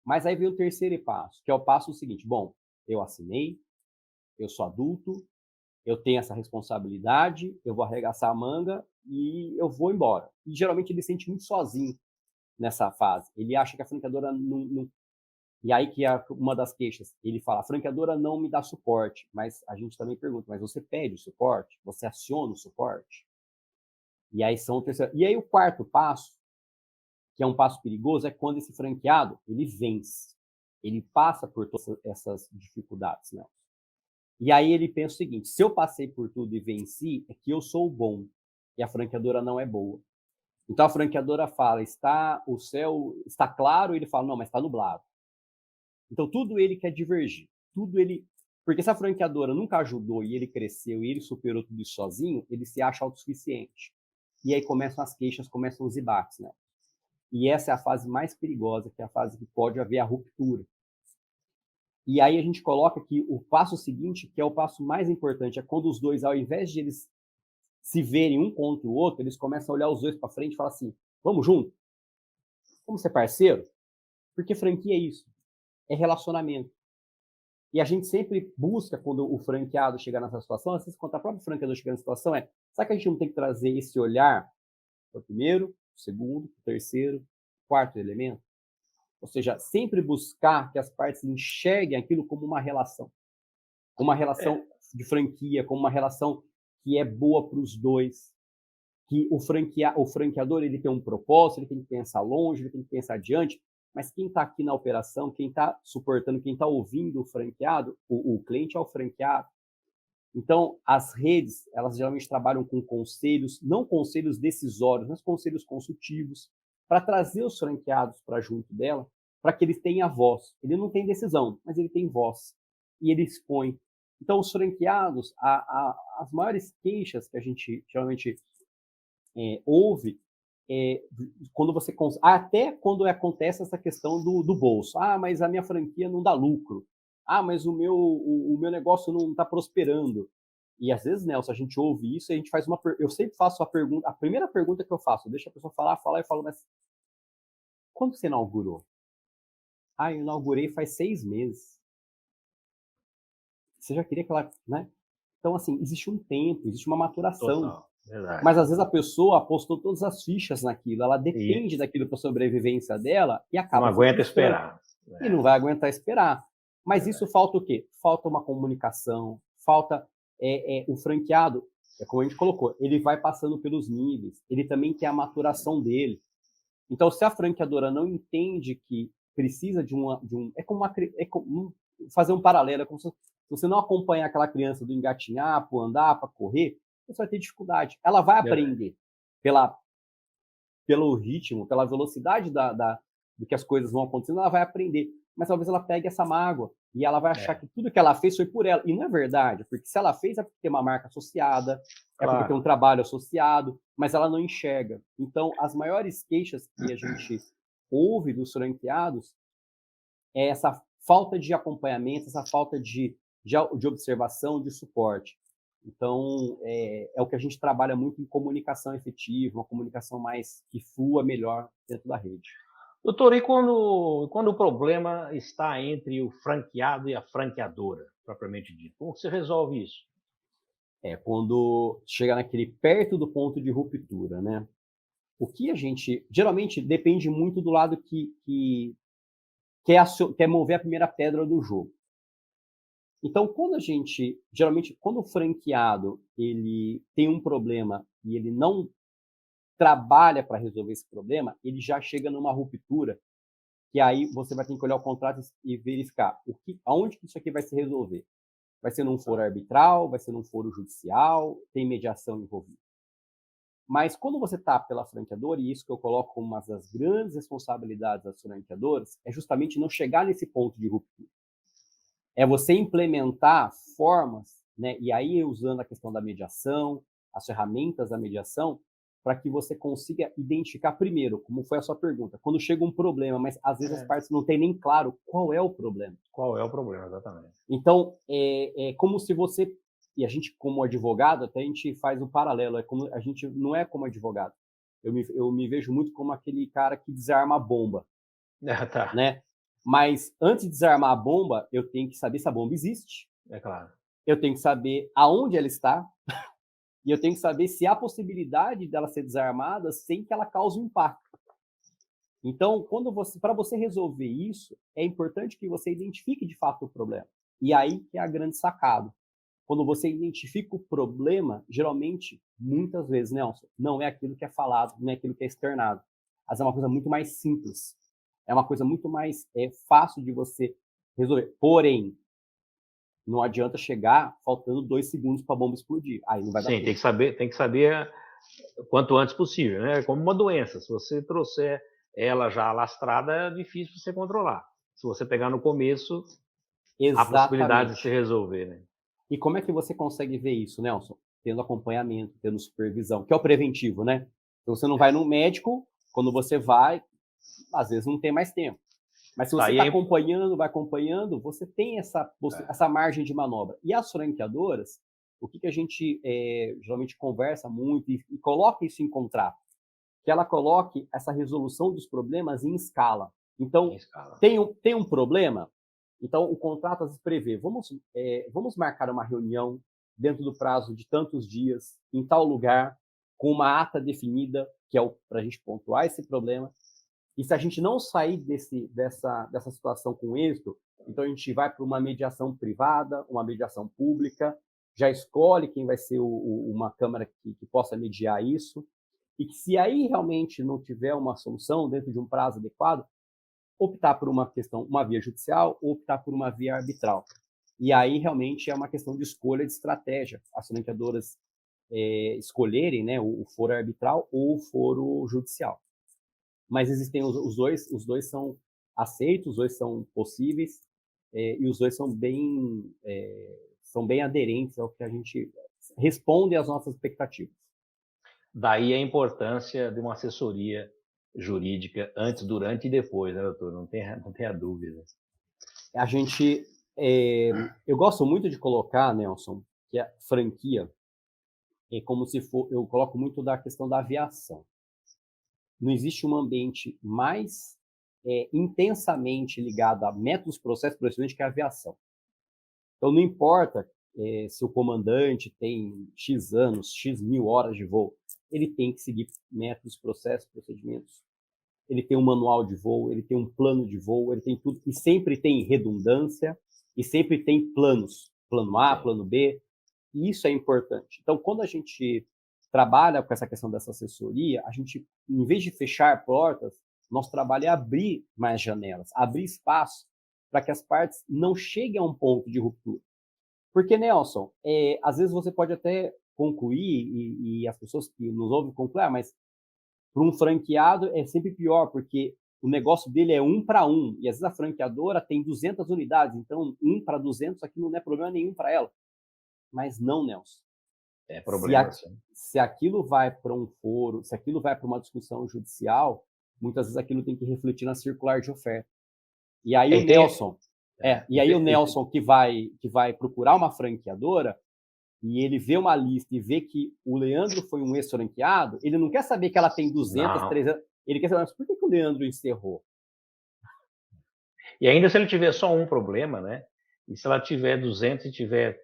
Mas aí vem o terceiro passo, que é o passo seguinte. Bom, eu assinei, eu sou adulto, eu tenho essa responsabilidade, eu vou arregaçar a manga e eu vou embora. E geralmente ele se sente muito sozinho nessa fase. Ele acha que a franqueadora não... E aí que é uma das queixas. Ele fala, a franqueadora não me dá suporte. Mas a gente também pergunta, mas você pede o suporte? Você aciona o suporte? E aí são o terceiro. E aí o quarto passo, que é um passo perigoso, é quando esse franqueado, ele vence. Ele passa por todas essas dificuldades, né? E aí ele pensa o seguinte, se eu passei por tudo e venci, é que eu sou o bom. E a franqueadora não é boa. Então a franqueadora fala, o céu está claro, e ele fala, não, mas está nublado. Então tudo ele quer divergir. Tudo ele... Porque se a franqueadora nunca ajudou e ele cresceu e ele superou tudo isso sozinho, ele se acha autossuficiente. E aí começam as queixas, começam os embates, né? E essa é a fase mais perigosa, que é a fase que pode haver a ruptura. E aí a gente coloca que o passo seguinte, que é o passo mais importante, é quando os dois, ao invés de eles se verem um contra o outro, eles começam a olhar os dois para frente e falar assim, vamos junto? Vamos ser parceiro? Porque franquia é isso, é relacionamento. E a gente sempre busca, quando o franqueado chega nessa situação, às vezes quando a própria franqueadora chega nessa situação, será que a gente não tem que trazer esse olhar para o primeiro, o segundo, o terceiro, o quarto elemento? Ou seja, sempre buscar que as partes enxerguem aquilo como uma relação É, de franquia, como uma relação que é boa para os dois, que o franqueador ele tem um propósito, ele tem que pensar longe, ele tem que pensar adiante, mas quem está aqui na operação, quem está suportando, quem está ouvindo o franqueado, o cliente é o franqueado. Então, as redes, elas geralmente trabalham com conselhos, não conselhos decisórios, mas conselhos consultivos, para trazer os franqueados para junto dela, para que eles tenham voz. Ele não tem decisão, mas ele tem voz. E ele expõe. Então, os franqueados, as maiores queixas que a gente geralmente ouve, quando você... Até quando acontece essa questão do bolso. Ah, mas a minha franquia não dá lucro. Ah, mas o meu negócio não está prosperando. E às vezes, Nelson, a gente ouve isso e a gente faz eu sempre faço a primeira pergunta que eu faço, deixa a pessoa falar e eu falo, mas quando você inaugurou? Ah, eu inaugurei faz 6 meses. Você já queria que ela, né? Então, assim, existe um tempo, existe uma maturação. total, verdade. Mas às vezes a pessoa apostou todas as fichas naquilo, ela E depende daquilo para a sobrevivência dela e não acaba se aguenta frustrando. esperar. E não vai aguentar esperar. Mas isso Verdade. falta o quê? Falta uma comunicação, falta o franqueado, como a gente colocou, ele vai passando pelos níveis, ele também tem a maturação dele. Então, se a franqueadora não entende que precisa de um... fazer um paralelo, é como se você não acompanhar aquela criança do engatinhar, para andar, para correr, você vai ter dificuldade. Ela vai Verdade. aprender pelo ritmo, pela velocidade do que as coisas vão acontecendo, ela vai aprender. Mas talvez ela pegue essa mágoa e ela vai achar É, que tudo que ela fez foi por ela. E não é verdade, porque se ela fez é porque tem uma marca associada, é porque tem claro. um trabalho associado, mas ela não enxerga. Então, as maiores queixas que a gente ouve dos franqueados é essa falta de acompanhamento, essa falta de observação, de suporte. Então, é o que a gente trabalha muito em comunicação efetiva, uma comunicação mais que flua melhor dentro da rede. Doutor, e quando o problema está entre o franqueado e a franqueadora, propriamente dito? Como você resolve isso? É quando chega naquele perto do ponto de ruptura, né? O que a gente... Geralmente depende muito do lado que quer mover a primeira pedra do jogo. Então, geralmente, quando o franqueado ele tem um problema e ele não trabalha para resolver esse problema, ele já chega numa ruptura, que aí você vai ter que olhar o contrato e verificar aonde que isso aqui vai se resolver. Vai ser num foro arbitral, vai ser num foro judicial, tem mediação envolvida. Mas quando você está pela franqueadora, e isso que eu coloco como uma das grandes responsabilidades das franqueadoras, é justamente não chegar nesse ponto de ruptura. É você implementar formas, né? E aí usando a questão da mediação, as ferramentas da mediação, para que você consiga identificar primeiro, como foi a sua pergunta, quando chega um problema, mas às vezes as partes não têm nem claro qual é o problema. Qual é o problema, exatamente. Então, é como se você, e a gente como advogado, até a gente faz um paralelo, é como a gente não é como advogado. Eu me vejo muito como aquele cara que desarma a bomba, Tá. né? Mas antes de desarmar a bomba, eu tenho que saber se a bomba existe. É claro. Eu tenho que saber aonde ela está. E eu tenho que saber se há possibilidade dela ser desarmada sem que ela cause um impacto. Então, para você resolver isso, é importante que você identifique de fato o problema. E aí que é a grande sacada. Quando você identifica o problema, geralmente, muitas vezes, Nelson, não é aquilo que é falado, não é aquilo que é externado. Mas é uma coisa muito mais simples. É uma coisa muito mais fácil de você resolver. Porém, não adianta chegar faltando 2 segundos para a bomba explodir. Aí não vai dar Sim, tempo. tem que saber quanto antes possível, né? É como uma doença. Se você trouxer ela já alastrada, é difícil você controlar. Se você pegar no começo, há possibilidade de se resolver, né? E como é que você consegue ver isso, Nelson? Tendo acompanhamento, tendo supervisão, que é o preventivo, né? Então você não vai no médico, quando você vai, às vezes não tem mais tempo. Mas se você está acompanhando, vai acompanhando, você tem essa margem de manobra. E as franqueadoras, o que a gente geralmente conversa muito e coloca isso em contrato? Que ela coloque essa resolução dos problemas em escala. Então, tem um problema? Então, o contrato às vezes prevê, vamos marcar uma reunião dentro do prazo de tantos dias, em tal lugar, com uma ata definida, que é para a gente pontuar esse problema. E se a gente não sair dessa situação com êxito, então a gente vai para uma mediação privada, uma mediação pública, já escolhe quem vai ser uma câmara que possa mediar isso, e que se aí realmente não tiver uma solução dentro de um prazo adequado, optar por uma via judicial ou optar por uma via arbitral. E aí realmente é uma questão de escolha de estratégia. As franqueadoras escolherem, né, o foro arbitral ou o foro judicial. Mas existem os dois são aceitos, os dois são possíveis e os dois são bem aderentes ao que a gente responde às nossas expectativas. Daí a importância de uma assessoria jurídica antes, durante e depois, né, doutor? Não tenha dúvida. Eu gosto muito de colocar, Nelson, que a franquia é como se for, eu coloco muito da questão da aviação. Não existe um ambiente mais intensamente ligado a métodos, processos, procedimentos que a aviação. Então, não importa se o comandante tem X anos, X mil horas de voo, ele tem que seguir métodos, processos, procedimentos. Ele tem um manual de voo, ele tem um plano de voo, ele tem tudo. E sempre tem redundância, e sempre tem planos. Plano A, plano B. E isso é importante. Então, quando a gente trabalha com essa questão dessa assessoria, a gente, em vez de fechar portas, nosso trabalho é abrir mais janelas, abrir espaço para que as partes não cheguem a um ponto de ruptura. Porque, Nelson, às vezes você pode até concluir, e as pessoas que nos ouvem concluem, mas para um franqueado é sempre pior, porque o negócio dele é 1 para 1, e às vezes a franqueadora tem 200 unidades, então 1 para 200 aqui não é problema nenhum para ela. Mas não, Nelson. É problema, se aquilo vai para um foro, se aquilo vai para uma discussão judicial, muitas vezes aquilo tem que refletir na circular de oferta. E aí o Nelson, o Nelson que vai procurar uma franqueadora e ele vê uma lista e vê que o Leandro foi um ex-franqueado, ele não quer saber que ela tem 200, 300, ele quer saber, mas por que o Leandro encerrou? E ainda se ele tiver só um problema, né? E se ela tiver 200 e tiver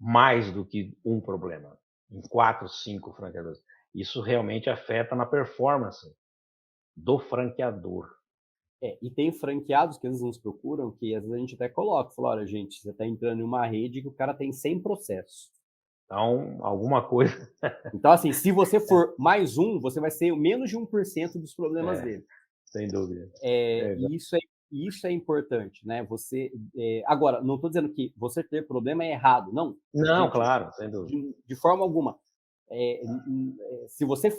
mais do que um problema, em 4, 5 franqueadores, isso realmente afeta na performance do franqueador. E tem franqueados que às vezes nos procuram, que às vezes a gente até coloca, fala, olha, gente, você está entrando em uma rede que o cara tem 100 processos. Então, alguma coisa... Então, assim, se você for mais um, você vai ser menos de 1% dos problemas dele. Sem dúvida. E isso é importante, né? Agora, não estou dizendo que você ter problema é errado, não. Não, claro, sem dúvida. De forma alguma. se você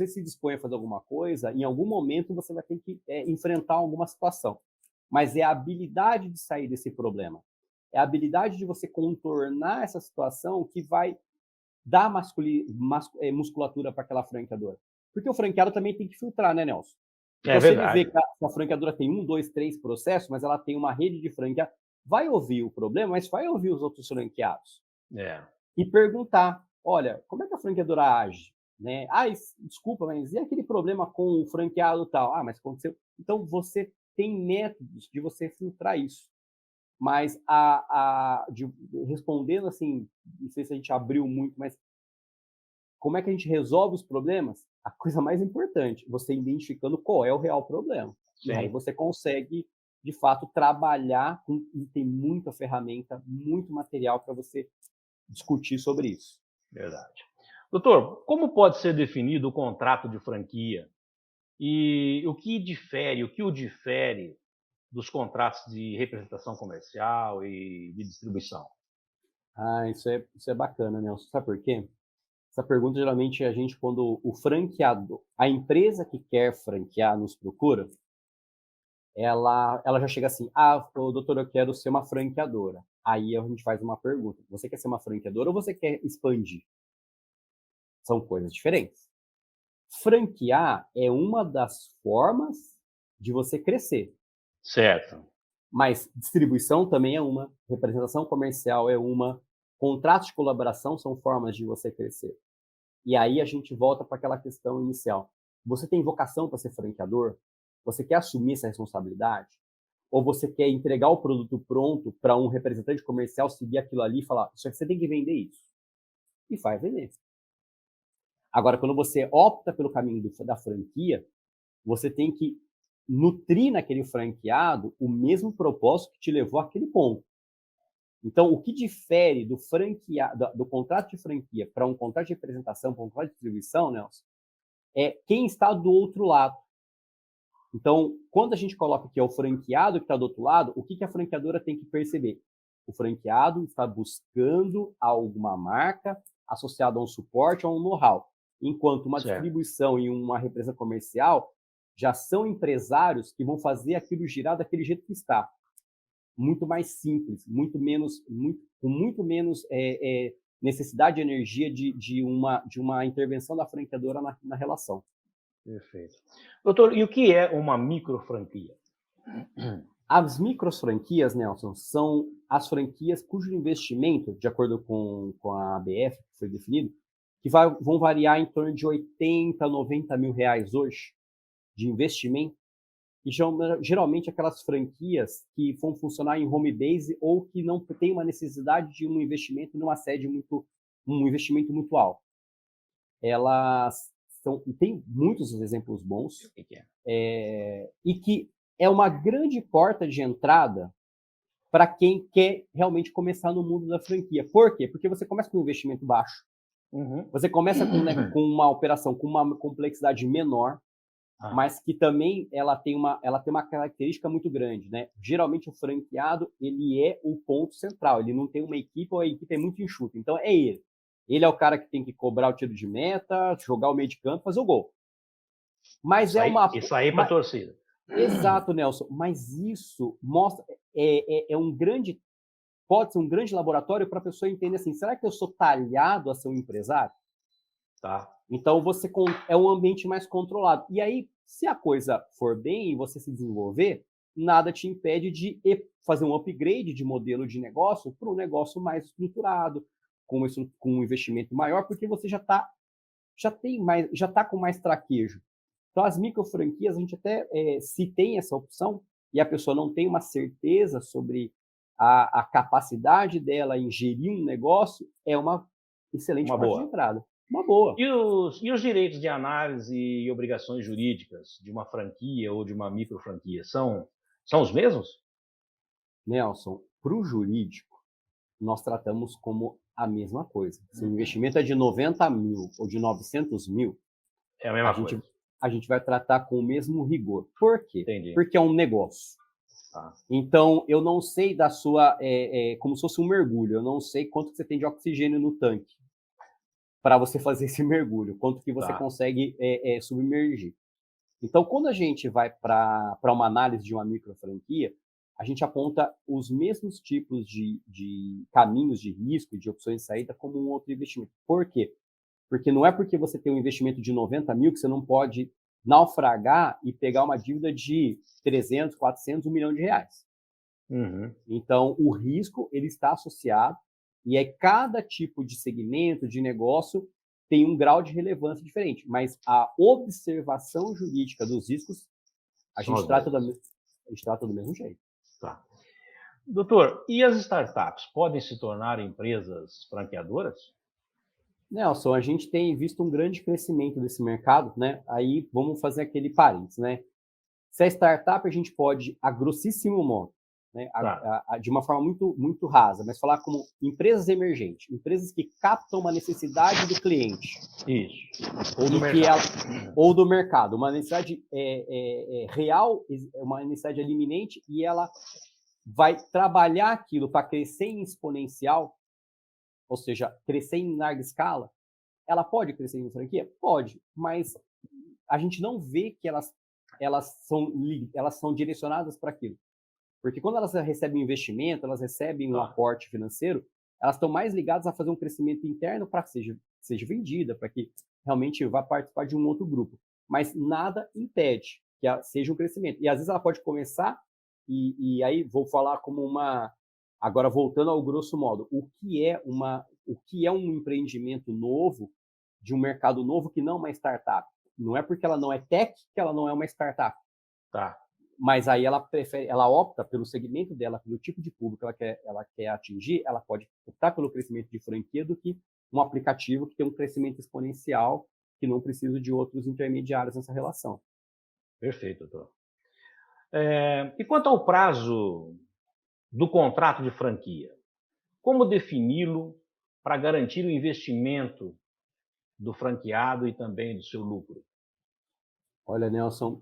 se dispõe a fazer alguma coisa, em algum momento você vai ter que enfrentar alguma situação. Mas é a habilidade de sair desse problema. É a habilidade de você contornar essa situação que vai dar musculatura para aquela franqueadora. Porque o franqueado também tem que filtrar, né, Nelson? Então, se ele vê que a franqueadora tem 1, 2, 3 processos, mas ela tem uma rede de franqueados, vai ouvir o problema, mas vai ouvir os outros franqueados. E perguntar, olha, como é que a franqueadora age? Né? Desculpa, mas e aquele problema com o franqueado tal? Mas aconteceu. Então, você tem métodos de você filtrar isso. Mas respondendo assim, não sei se a gente abriu muito, mas como é que a gente resolve os problemas? A coisa mais importante, você identificando qual é o real problema. Sim. E aí você consegue, de fato, trabalhar e tem muita ferramenta, muito material para você discutir sobre isso. Verdade. Doutor, como pode ser definido o contrato de franquia? E o que o difere dos contratos de representação comercial e de distribuição? Isso é bacana, Nelson. Sabe por quê? Essa pergunta, geralmente, a gente, quando o franqueador, a empresa que quer franquear nos procura, ela já chega assim, doutor, eu quero ser uma franqueadora. Aí a gente faz uma pergunta, você quer ser uma franqueadora ou você quer expandir? São coisas diferentes. Franquear é uma das formas de você crescer. Certo. Mas distribuição também é uma, representação comercial é uma, contratos de colaboração são formas de você crescer. E aí a gente volta para aquela questão inicial. Você tem vocação para ser franqueador? Você quer assumir essa responsabilidade? Ou você quer entregar o produto pronto para um representante comercial seguir aquilo ali e falar, só que você tem que vender isso. E faz vender. Agora, quando você opta pelo caminho da franquia, você tem que nutrir naquele franqueado o mesmo propósito que te levou àquele ponto. Então, o que difere do contrato de franquia para um contrato de representação, para um contrato de distribuição, Nelson, é quem está do outro lado. Então, quando a gente coloca que é o franqueado que está do outro lado, o que a franqueadora tem que perceber? O franqueado está buscando alguma marca associada a um suporte, a um know-how. Enquanto uma distribuição e uma represa comercial já são empresários que vão fazer aquilo girar daquele jeito que está. Muito mais simples, com muito menos necessidade de energia de uma intervenção da franqueadora na relação. Perfeito. Doutor, e o que é uma microfranquia? As microfranquias, Nelson, são as franquias cujo investimento, de acordo com a ABF, que foi definido, que vão variar em torno de 80, 90 mil reais hoje de investimento, e geralmente aquelas franquias que vão funcionar em home base ou que não tem uma necessidade de um investimento numa sede um investimento muito alto. Elas e tem muitos exemplos bons, e que é uma grande porta de entrada para quem quer realmente começar no mundo da franquia. Por quê? Porque você começa com um investimento baixo, você começa com uma operação com uma complexidade menor, mas que também ela tem uma característica muito grande, né? Geralmente o franqueado, ele é o ponto central, ele não tem uma equipe, ou a equipe é muito enxuta, então é ele. Ele é o cara que tem que cobrar o tiro de meta, jogar o meio de campo, fazer o gol. Mas isso aí para a torcida. Exato, Nelson. Mas isso mostra pode ser um grande laboratório para a pessoa entender assim, será que eu sou talhado a ser um empresário? Tá. Então é um ambiente mais controlado. E aí, se a coisa for bem e você se desenvolver, nada te impede de fazer um upgrade de modelo de negócio para um negócio mais estruturado, com um investimento maior, porque você já está com mais traquejo. Então, as microfranquias, a gente até, se tem essa opção e a pessoa não tem uma certeza sobre a capacidade dela em gerir um negócio, é uma excelente porta de entrada. Uma boa. E os direitos de análise e obrigações jurídicas de uma franquia ou de uma microfranquia são os mesmos? Nelson, para o jurídico, nós tratamos como a mesma coisa. Se o investimento é de 90 mil ou de 900 mil, é a mesma coisa. A gente vai tratar com o mesmo rigor. Por quê? Entendi. Porque é um negócio. Tá. Então, eu não sei da sua... como se fosse um mergulho. Eu não sei quanto que você tem de oxigênio no tanque. para você fazer esse mergulho, quanto que você Tá. consegue submergir. Então, quando a gente vai para uma análise de uma micro franquia, a gente aponta os mesmos tipos de caminhos de risco, de opções de saída, como um outro investimento. Por quê? Porque não é porque você tem um investimento de 90 mil que você não pode naufragar e pegar uma dívida de 300, 400, 1 milhão de reais. Uhum. Então, o risco ele está associado e é cada tipo de segmento, de negócio, tem um grau de relevância diferente. Mas a observação jurídica dos riscos, a São gente as trata mesmas. a gente trata do mesmo jeito. Tá. Doutor, e as startups podem se tornar empresas franqueadoras? Nelson, a gente tem visto um grande crescimento desse mercado, né? Aí vamos fazer aquele parênteses, né? Se a startup a gente pode, a grossíssimo modo, né, Tá. de uma forma muito, muito rasa, mas falar como empresas emergentes, empresas que captam uma necessidade do cliente, Isso. Ou do e que ela, mercado. ou do mercado, uma necessidade real, uma necessidade iminente, e ela vai trabalhar aquilo para crescer em exponencial, ou seja, crescer em larga escala. Ela pode crescer em franquia? Pode, mas a gente não vê que elas são direcionadas para aquilo. Porque quando elas recebem investimento, elas recebem um aporte financeiro, elas estão mais ligadas a fazer um crescimento interno para que seja vendida, para que realmente vá participar de um outro grupo. Mas nada impede que seja um crescimento. E às vezes ela pode começar, e aí vou falar como uma. Agora, voltando ao grosso modo, o que é um empreendimento novo, de um mercado novo que não é uma startup? Não é porque ela não é tech que ela não é uma startup. Tá. Mas aí ela opta pelo segmento dela, pelo tipo de público que ela quer atingir, ela pode optar pelo crescimento de franquia do que um aplicativo que tem um crescimento exponencial, que não precisa de outros intermediários nessa relação. Perfeito, doutor. E quanto ao prazo do contrato de franquia? Como defini-lo para garantir o investimento do franqueado e também do seu lucro? Olha, Nelson,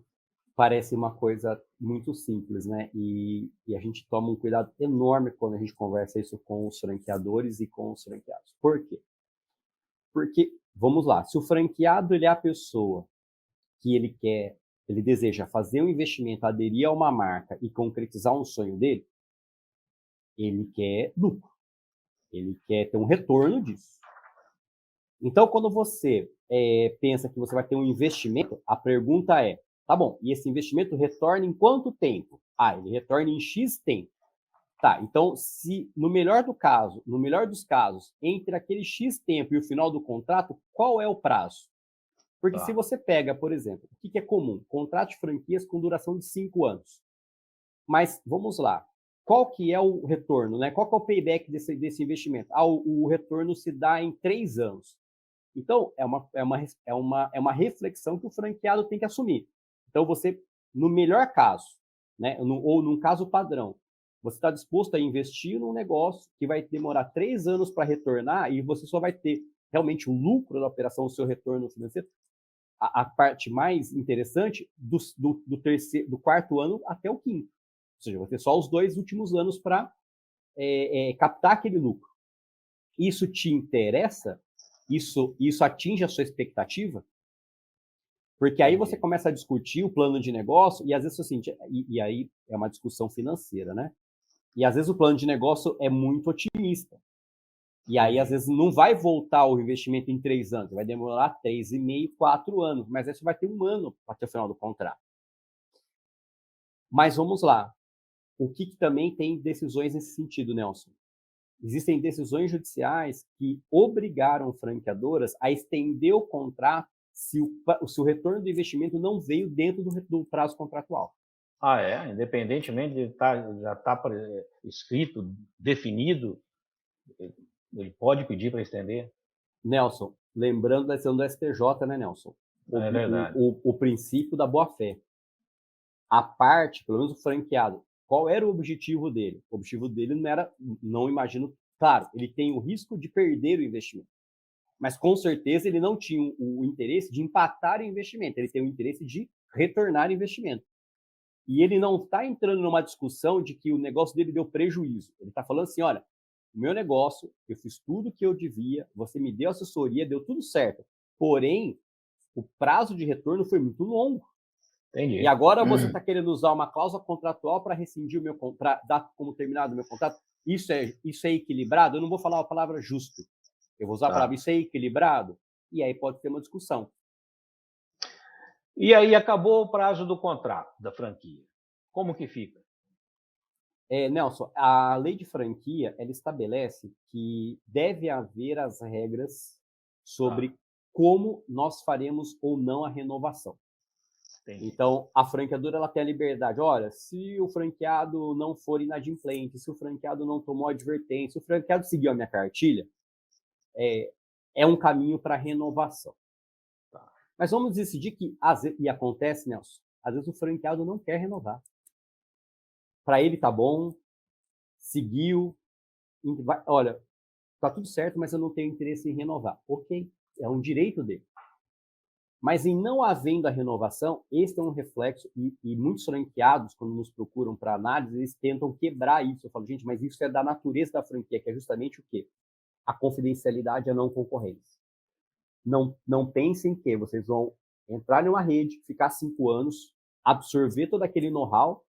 parece uma coisa muito simples, né? E a gente toma um cuidado enorme quando a gente conversa isso com os franqueadores e com os franqueados. Por quê? Porque, vamos lá, se o franqueado ele é a pessoa que ele deseja fazer um investimento, aderir a uma marca e concretizar um sonho dele, ele quer lucro, ele quer ter um retorno disso. Então, quando você pensa que você vai ter um investimento, a pergunta é, tá bom, e esse investimento retorna em quanto tempo? Ah, ele retorna em X tempo. Tá, então, se no melhor dos casos, entre aquele X tempo e o final do contrato, qual é o prazo? Porque se você pega, por exemplo, o que é comum? Contrato de franquias com duração de 5 anos. Mas, vamos lá, qual que é o retorno, né? Qual que é o payback desse investimento? Ah, o retorno se dá em 3 anos. Então, é uma reflexão que o franqueado tem que assumir. Então, você, no melhor caso, né, ou num caso padrão, você está disposto a investir num negócio que vai demorar 3 anos para retornar e você só vai ter realmente o lucro da operação, o seu retorno financeiro. A parte mais interessante do quarto ano até o quinto. Ou seja, vai ter só os 2 últimos anos para captar aquele lucro. Isso te interessa? Isso atinge a sua expectativa? Porque aí você começa a discutir o plano de negócio e às vezes assim, e aí é uma discussão financeira, né? E às vezes o plano de negócio é muito otimista. E aí, às vezes, não vai voltar o investimento em 3 anos, vai demorar 3,5, 4 anos, mas aí você vai ter 1 ano até o final do contrato. Mas vamos lá. O que também tem decisões nesse sentido, Nelson? Existem decisões judiciais que obrigaram franqueadoras a estender o contrato se o retorno do investimento não veio dentro do prazo contratual. Ah, é? Independentemente de já estar escrito, definido, ele pode pedir para estender? Nelson, lembrando da decisão do STJ, né, Nelson? É verdade. O princípio da boa-fé. A parte, pelo menos o franqueado, qual era o objetivo dele? O objetivo dele não era, não imagino, claro, ele tem o risco de perder o investimento. Mas com certeza ele não tinha o interesse de empatar o investimento, ele tem o interesse de retornar o investimento. E ele não está entrando numa discussão de que o negócio dele deu prejuízo. Ele está falando assim, olha, o meu negócio, eu fiz tudo o que eu devia, você me deu assessoria, deu tudo certo. Porém, o prazo de retorno foi muito longo. Entendi. E agora você está querendo usar uma cláusula contratual para rescindir o meu contrato, dar como terminado o meu contrato? Isso é equilibrado? Eu não vou falar a palavra justo. Eu vou usar a palavra isso é equilibrado? E aí pode ter uma discussão. E aí acabou o prazo do contrato da franquia. Como que fica? Nelson, a lei de franquia, ela estabelece que deve haver as regras sobre como nós faremos ou não a renovação. Entendi. Então, a franqueadora ela tem a liberdade. Olha, se o franqueado não for inadimplente, se o franqueado não tomou advertência, se o franqueado seguiu a minha cartilha, é um caminho para renovação. Tá. Mas vamos decidir que, e acontece, Nelson, às vezes o franqueado não quer renovar. Para ele tá bom, seguiu, olha, tá tudo certo, mas eu não tenho interesse em renovar. Ok, é um direito dele. Mas em não havendo a renovação, esse é um reflexo, e muitos franqueados, quando nos procuram para análise, eles tentam quebrar isso. Eu falo, gente, mas isso é da natureza da franquia, que é justamente o quê? A confidencialidade e a não concorrência. Não pensem que vocês vão entrar em uma rede, ficar 5 anos, absorver todo aquele know-how,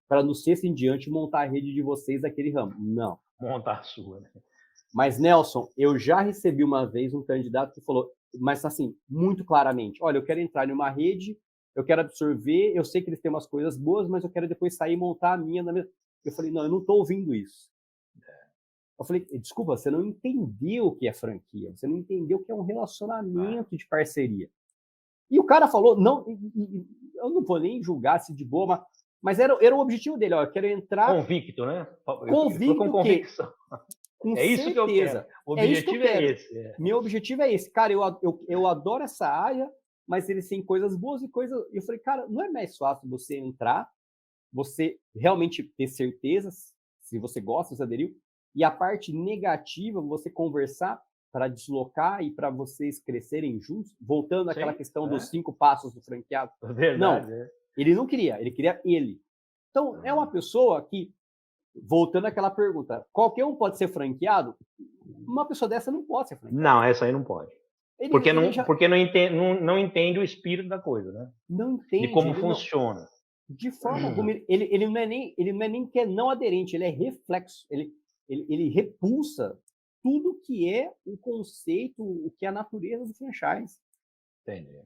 para no sexto em diante montar a rede de vocês daquele ramo. Não. Montar a sua, né? Mas, Nelson, eu já recebi uma vez um candidato que falou, mas assim, muito claramente, olha, eu quero entrar em uma rede, eu quero absorver, eu sei que eles têm umas coisas boas, mas eu quero depois sair e montar a minha na mesma. Eu falei, não, eu não estou ouvindo isso. Eu falei, desculpa, você não entendeu o que é franquia, você não entendeu o que é um relacionamento de parceria. E o cara falou, não, eu não vou nem julgar se de boa, mas era o objetivo dele, ó, eu quero entrar... Convicto, né? Convicto com convicção. Com isso certeza. Que eu quero. O objetivo é esse. Meu objetivo é esse. Cara, eu adoro essa área, mas eles têm coisas boas e coisas... Eu falei, cara, não é mais fácil você entrar, você realmente ter certeza se você gosta, se aderiu, e a parte negativa, você conversar para deslocar e para vocês crescerem juntos, voltando àquela questão dos 5 passos do franqueado. Verdade. Não, ele não queria, ele queria ele. Então, é uma pessoa que, voltando àquela pergunta, qualquer um pode ser franqueado? Uma pessoa dessa não pode ser franqueada. Não, essa aí não pode. Porque não entende o espírito da coisa, né? Não entende. De como funciona. De forma alguma. Ele não é nem que é não aderente, ele é reflexo. Ele repulsa tudo que é o conceito, o que é a natureza do franchise. Entendi.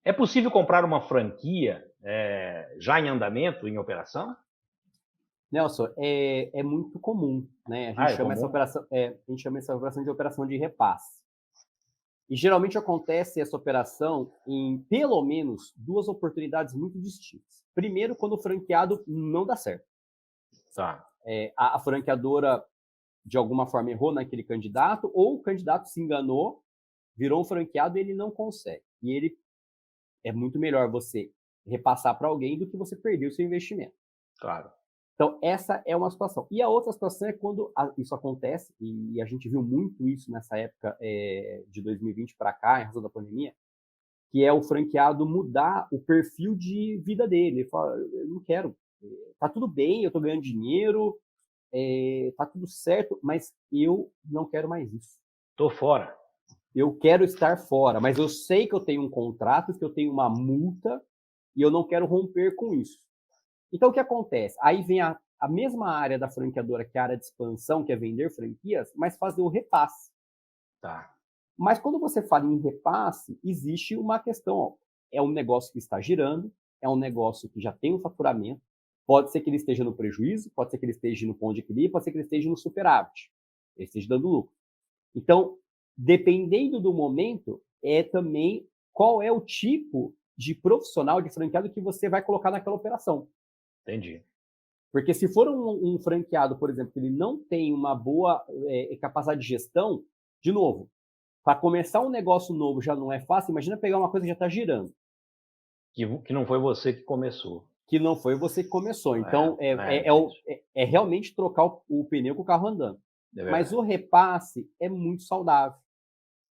É possível comprar uma franquia já em andamento, em operação? Nelson, é muito comum, né? A gente chama essa operação de operação de repasse. E geralmente acontece essa operação em pelo menos 2 oportunidades muito distintas. Primeiro, quando o franqueado não dá certo. Tá. A franqueadora, de alguma forma, errou naquele candidato, ou o candidato se enganou, virou um franqueado e ele não consegue. E é muito melhor você repassar para alguém do que você perder o seu investimento. Claro. Então, essa é uma situação. E a outra situação é quando isso acontece, e a gente viu muito isso nessa época de 2020 para cá, em razão da pandemia, que é o franqueado mudar o perfil de vida dele. Ele fala, eu não quero, tá tudo bem, eu estou ganhando dinheiro, tá tudo certo, mas eu não quero mais isso. Estou fora. Eu quero estar fora, mas eu sei que eu tenho um contrato, que eu tenho uma multa, e eu não quero romper com isso. Então, o que acontece? Aí vem a mesma área da franqueadora, que é a área de expansão, que é vender franquias, mas fazer o repasse. Tá. Mas quando você fala em repasse, existe uma questão. Ó, é um negócio que está girando, é um negócio que já tem um faturamento, pode ser que ele esteja no prejuízo, pode ser que ele esteja no ponto de equilíbrio, pode ser que ele esteja no superávit, ele esteja dando lucro. Então, dependendo do momento, também qual é o tipo de profissional, de franqueado que você vai colocar naquela operação. Entendi. Porque se for um franqueado, por exemplo, que ele não tem uma boa capacidade de gestão, de novo, para começar um negócio novo já não é fácil, imagina pegar uma coisa que já está girando. Que não foi você que começou. Que não foi você que começou. Então, é realmente trocar o pneu com o carro andando. Mas o repasse é muito saudável,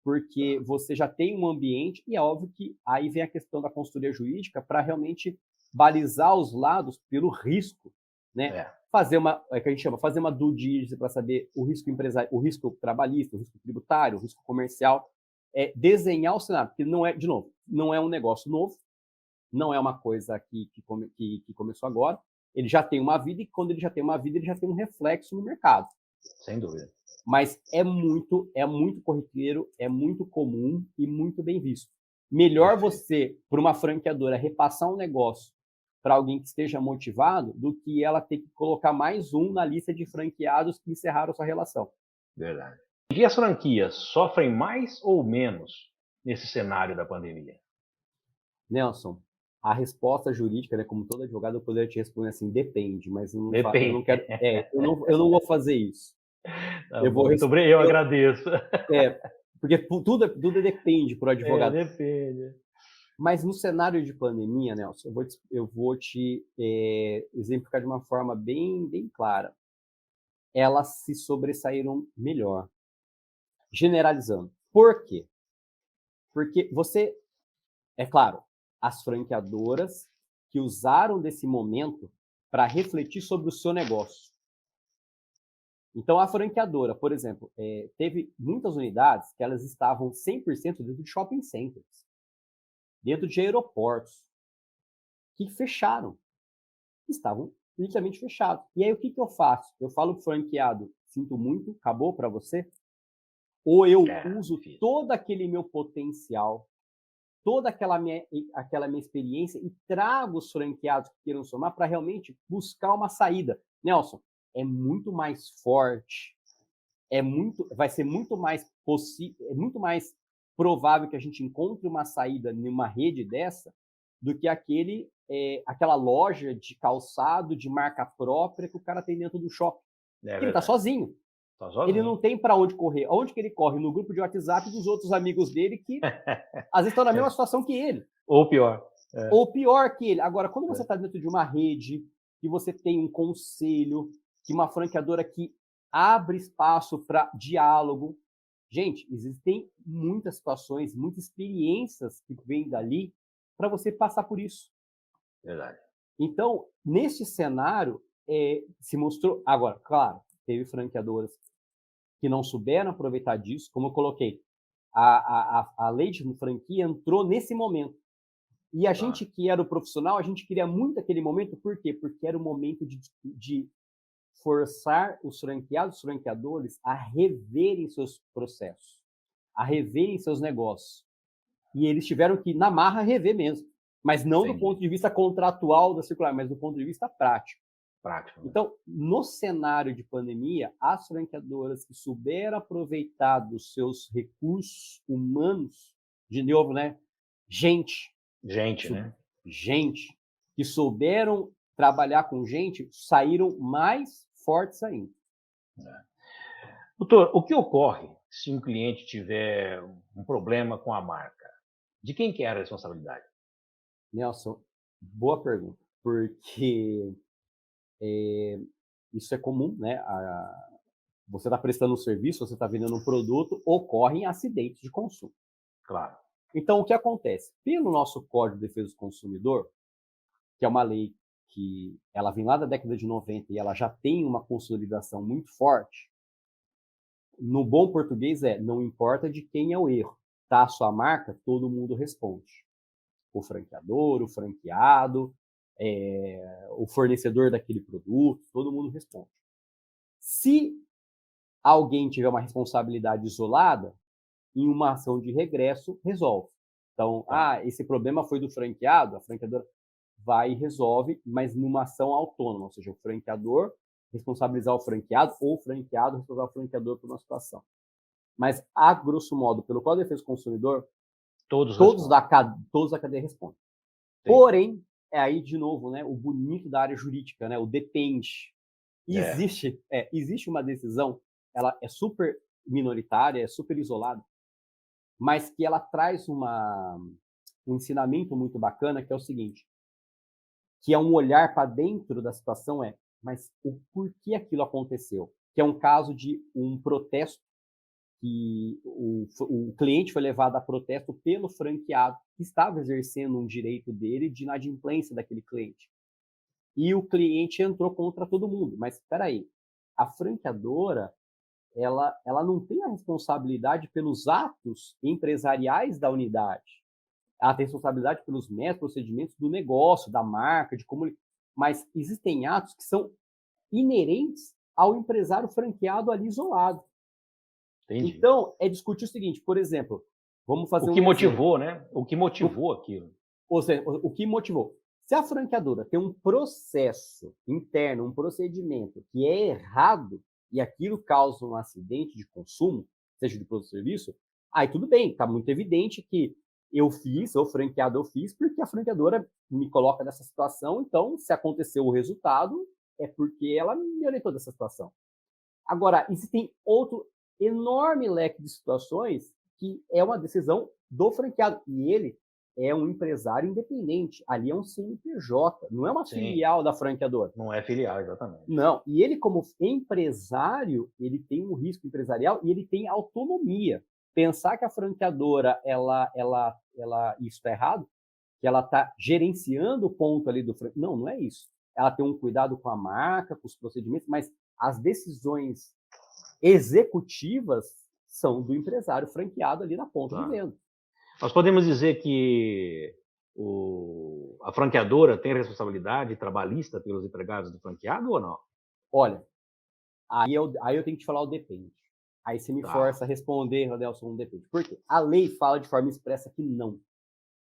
porque você já tem um ambiente, e é óbvio que aí vem a questão da consultoria jurídica para realmente balizar os lados pelo risco, né? é que a gente chama, fazer uma due diligence para saber o risco empresário, o risco trabalhista, o risco tributário, o risco comercial, desenhar o cenário, porque não é, de novo, não é um negócio novo, não é uma coisa que começou agora, ele já tem uma vida, e quando ele já tem uma vida, ele já tem um reflexo no mercado. Sem dúvida. Mas é muito corriqueiro, é muito comum e muito bem visto. Melhor você, para uma franqueadora, repassar um negócio para alguém que esteja motivado, do que ela ter que colocar mais um na lista de franqueados que encerraram sua relação. Verdade. E as franquias sofrem mais ou menos nesse cenário da pandemia? Nelson, a resposta jurídica, né, como todo advogado, eu poderia te responder assim, depende, mas eu não quero, eu não vou fazer isso. Tá eu agradeço. Porque tudo depende para o advogado. Depende. Mas no cenário de pandemia, Nelson, eu vou te exemplificar de uma forma bem, bem clara. Elas se sobressaíram melhor. Generalizando. Por quê? Porque é claro, as franqueadoras que usaram desse momento para refletir sobre o seu negócio. Então, a franqueadora, por exemplo, teve muitas unidades que elas estavam 100% dentro de shopping centers, dentro de aeroportos, que fecharam. Estavam literalmente fechados. E aí, o que eu faço? Eu falo para o franqueado, sinto muito, acabou para você? Ou eu uso todo aquele meu potencial, toda aquela minha experiência e trago os franqueados que queiram somar para realmente buscar uma saída. Nelson, é muito mais forte, vai ser muito mais possível, é muito mais provável que a gente encontre uma saída numa rede dessa do que aquela loja de calçado de marca própria que o cara tem dentro do shopping. Ele está sozinho. Ele não tem para onde correr. Onde que ele corre? No grupo de WhatsApp dos outros amigos dele que às vezes estão na mesma situação que ele. Ou pior. Ou pior que ele. Agora, quando você está dentro de uma rede, que você tem um conselho, que uma franqueadora que abre espaço para diálogo. Gente, existem muitas situações, muitas experiências que vêm dali para você passar por isso. Verdade. Então, nesse cenário, se mostrou... Agora, claro, teve franqueadoras que não souberam aproveitar disso, como eu coloquei, a lei de franquia entrou nesse momento. E a gente que era o profissional, a gente queria muito aquele momento, por quê? Porque era o momento de forçar os franqueados, os franqueadores, a reverem seus processos, a reverem seus negócios. E eles tiveram que, na marra, rever mesmo. Mas não do ponto de vista contratual da circular, mas do ponto de vista prático. Então, no cenário de pandemia, as franqueadoras que souberam aproveitar dos seus recursos humanos, de novo, né? Gente, que souberam trabalhar com gente, saíram mais fortes ainda. Doutor, o que ocorre se um cliente tiver um problema com a marca? De quem que é a responsabilidade? Nelson, boa pergunta, porque isso é comum, né? Você está prestando um serviço, você está vendendo um produto, ocorrem acidentes de consumo. Claro. Então, o que acontece? Pelo nosso Código de Defesa do Consumidor, que é uma lei que ela vem lá da década de 90 e ela já tem uma consolidação muito forte, no bom português não importa de quem é o erro, tá a sua marca, todo mundo responde. O franqueador, o franqueado, o fornecedor daquele produto, todo mundo responde. Se alguém tiver uma responsabilidade isolada, em uma ação de regresso, resolve. Então, esse problema foi do franqueado, a franqueadora vai e resolve, mas numa ação autônoma, ou seja, o franqueador responsabilizar o franqueado ou o franqueado responsabilizar o franqueador por uma situação. Mas, a grosso modo, pelo Código de Defesa do Consumidor, todos da cadeia respondem. Sim. Porém, aí, de novo, né, o bonito da área jurídica, né, o depende. Existe uma decisão, ela é super minoritária, é super isolada, mas que ela traz um ensinamento muito bacana, que é o seguinte, que é um olhar para dentro da situação, mas o porquê aquilo aconteceu? Que é um caso de um protesto, que o cliente foi levado a protesto pelo franqueado, que estava exercendo um direito dele de inadimplência daquele cliente. e o cliente entrou contra todo mundo. Mas espera aí, a franqueadora, ela não tem a responsabilidade pelos atos empresariais da unidade. Ela tem responsabilidade pelos métodos, procedimentos do negócio, da marca, de como... Mas existem atos que são inerentes ao empresário franqueado ali isolado. Entendi. Então, é discutir o seguinte, por exemplo, vamos fazer O que um motivou, né? O que motivou aquilo. Ou seja, o que motivou? Se a franqueadora tem um processo interno, um procedimento que é errado e aquilo causa um acidente de consumo, seja de produto ou serviço, aí tudo bem, está muito evidente que eu fiz, ou franqueado eu fiz, porque a franqueadora me coloca nessa situação, então, se aconteceu o resultado, é porque ela me orientou dessa situação. Agora, existem outro enorme leque de situações que é uma decisão do franqueado, e ele é um empresário independente. Ali é um CNPJ, não é uma filial da franqueadora. Não é filial, exatamente. Não. E ele, como empresário, ele tem um risco empresarial e ele tem autonomia. Pensar que a franqueadora, isso está errado, que ela está gerenciando o ponto ali do franqueador. Não, não é isso. Ela tem um cuidado com a marca, com os procedimentos, mas as decisões executivas são do empresário franqueado ali na ponta de venda. Nós podemos dizer que a franqueadora tem responsabilidade trabalhista pelos empregados do franqueado ou não? Olha, aí eu tenho que te falar o depende. Aí você me força a responder, Rodelson, depende. Por quê? A lei fala de forma expressa que não.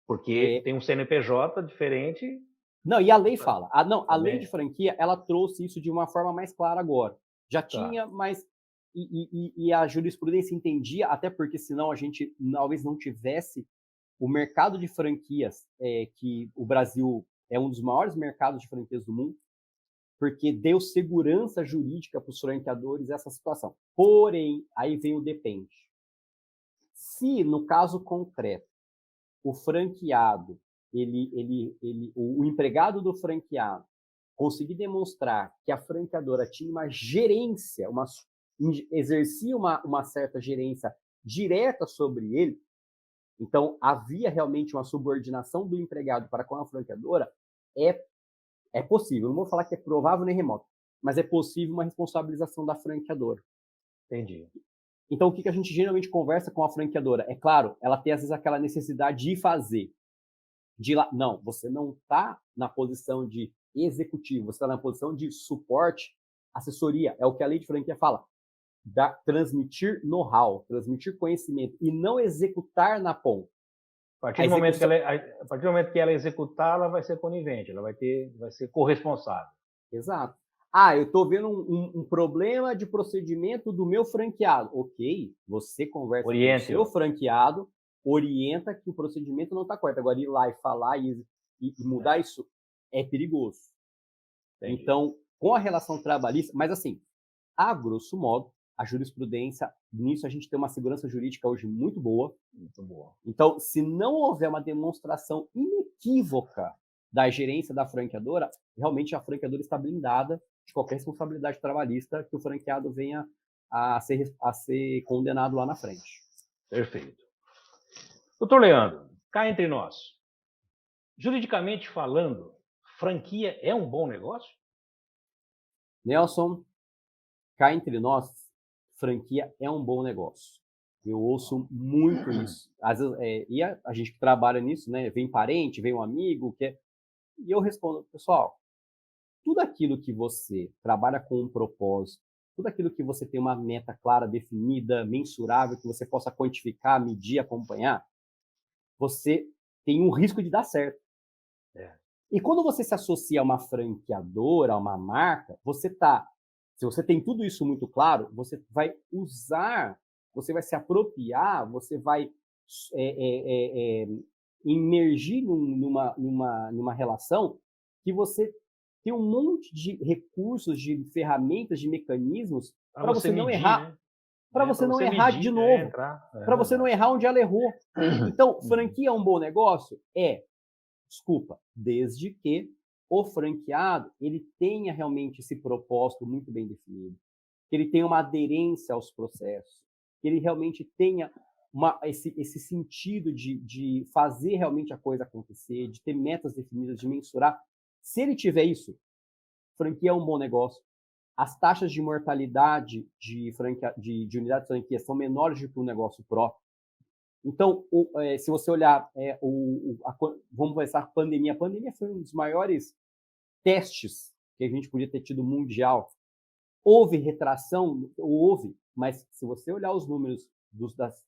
Porque tem um CNPJ diferente. Não, e a lei fala. A lei de franquia, ela trouxe isso de uma forma mais clara agora. Já tinha, mas... E a jurisprudência entendia, até porque senão a gente talvez não tivesse o mercado de franquias, que o Brasil é um dos maiores mercados de franquias do mundo, porque deu segurança jurídica para os franqueadores essa situação. Porém, aí vem o depende. Se, no caso concreto, o franqueado, o empregado do franqueado conseguir demonstrar que a franqueadora tinha uma gerência, exercia uma certa gerência direta sobre ele, então havia realmente uma subordinação do empregado para com a franqueadora, é possível. Não vou falar que é provável nem remoto, mas é possível uma responsabilização da franqueadora. Entendi. Então, o que a gente geralmente conversa com a franqueadora? É claro, ela tem às vezes aquela necessidade de fazer. Não, você não está na posição de executivo, você está na posição de suporte, assessoria. É o que a lei de franquia fala. Transmitir know-how, transmitir conhecimento e não executar na ponta. A partir do momento que ela executar, ela vai ser conivente, ela vai ser corresponsável. Exato. Eu estou vendo um problema de procedimento do meu franqueado. Ok, você conversa com o seu franqueado, orienta que o procedimento não está correto. Agora, ir lá e falar e mudar isso é perigoso. Entendi. Então, com a relação trabalhista, mas assim, a grosso modo, a jurisprudência, nisso a gente tem uma segurança jurídica hoje muito boa. Muito boa. Então, se não houver uma demonstração inequívoca da gerência da franqueadora, realmente a franqueadora está blindada de qualquer responsabilidade trabalhista que o franqueado venha a ser condenado lá na frente. Perfeito. Doutor Leandro, cá entre nós, juridicamente falando, franquia é um bom negócio? Nelson, cá entre nós, franquia é um bom negócio. Eu ouço muito isso. Às vezes, e a gente que trabalha nisso, né? Vem parente, vem um amigo, e eu respondo, pessoal, tudo aquilo que você trabalha com um propósito, tudo aquilo que você tem uma meta clara, definida, mensurável, que você possa quantificar, medir, acompanhar, você tem um risco de dar certo. E quando você se associa a uma franqueadora, a uma marca, se você tem tudo isso muito claro, você vai usar, você vai se apropriar, você vai imergir numa relação que você tem um monte de recursos, de ferramentas, de mecanismos para você não errar. Para você não errar de novo. Para você não errar onde ela errou. Então, franquia é um bom negócio? Desculpa, desde que o franqueado ele tenha realmente esse propósito muito bem definido, que ele tenha uma aderência aos processos, que ele realmente tenha esse sentido de fazer realmente a coisa acontecer, de ter metas definidas, de mensurar. Se ele tiver isso, franquia é um bom negócio. As taxas de mortalidade de unidades de franquia são menores do que um negócio próprio. Então, se você olhar, vamos pensar a pandemia foi um dos maiores testes que a gente podia ter tido mundial. Houve retração? Houve, mas se você olhar os números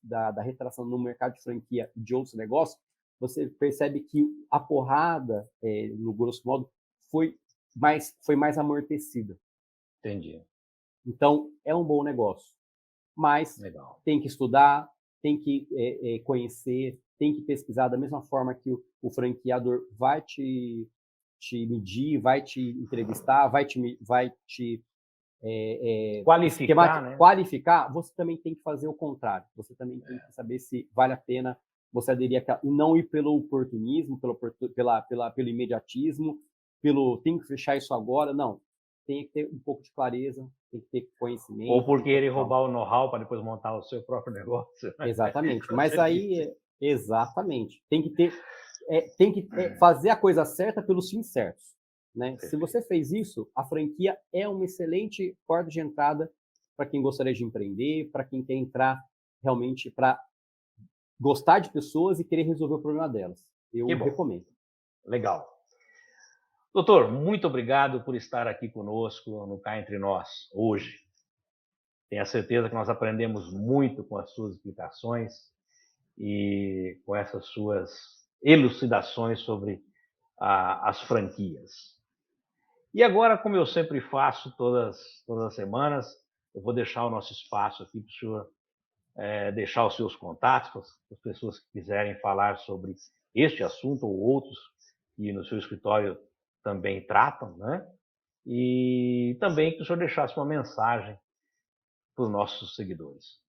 da retração no mercado de franquia e de outros negócios, você percebe que a porrada, no grosso modo, foi mais amortecida. Entendi. Então, é um bom negócio. Mas Legal. tem que estudar, tem que conhecer, tem que pesquisar, da mesma forma que o franqueador vai te medir, vai te entrevistar, vai te Qualificar, né? qualificar, você também tem que fazer o contrário. Você também tem que saber se vale a pena você aderir àquela, e não ir pelo oportunismo, pelo imediatismo, tem que fechar isso agora. Não. Tem que ter um pouco de clareza, tem que ter conhecimento. Ou por querer roubar o know-how para depois montar o seu próprio negócio. Exatamente. Mas aí, exatamente. Tem que fazer a coisa certa pelos fins certos. Né? Se você fez isso, a franquia é uma excelente porta de entrada para quem gostaria de empreender, para quem quer entrar realmente para gostar de pessoas e querer resolver o problema delas. Eu recomendo. Legal. Doutor, muito obrigado por estar aqui conosco no Cá Entre Nós hoje. Tenho a certeza que nós aprendemos muito com as suas explicações e com essas suas elucidações sobre as franquias. E agora, como eu sempre faço todas as semanas, eu vou deixar o nosso espaço aqui para o senhor deixar os seus contatos para as pessoas que quiserem falar sobre este assunto ou outros que no seu escritório também tratam, né? E também que o senhor deixasse uma mensagem para os nossos seguidores.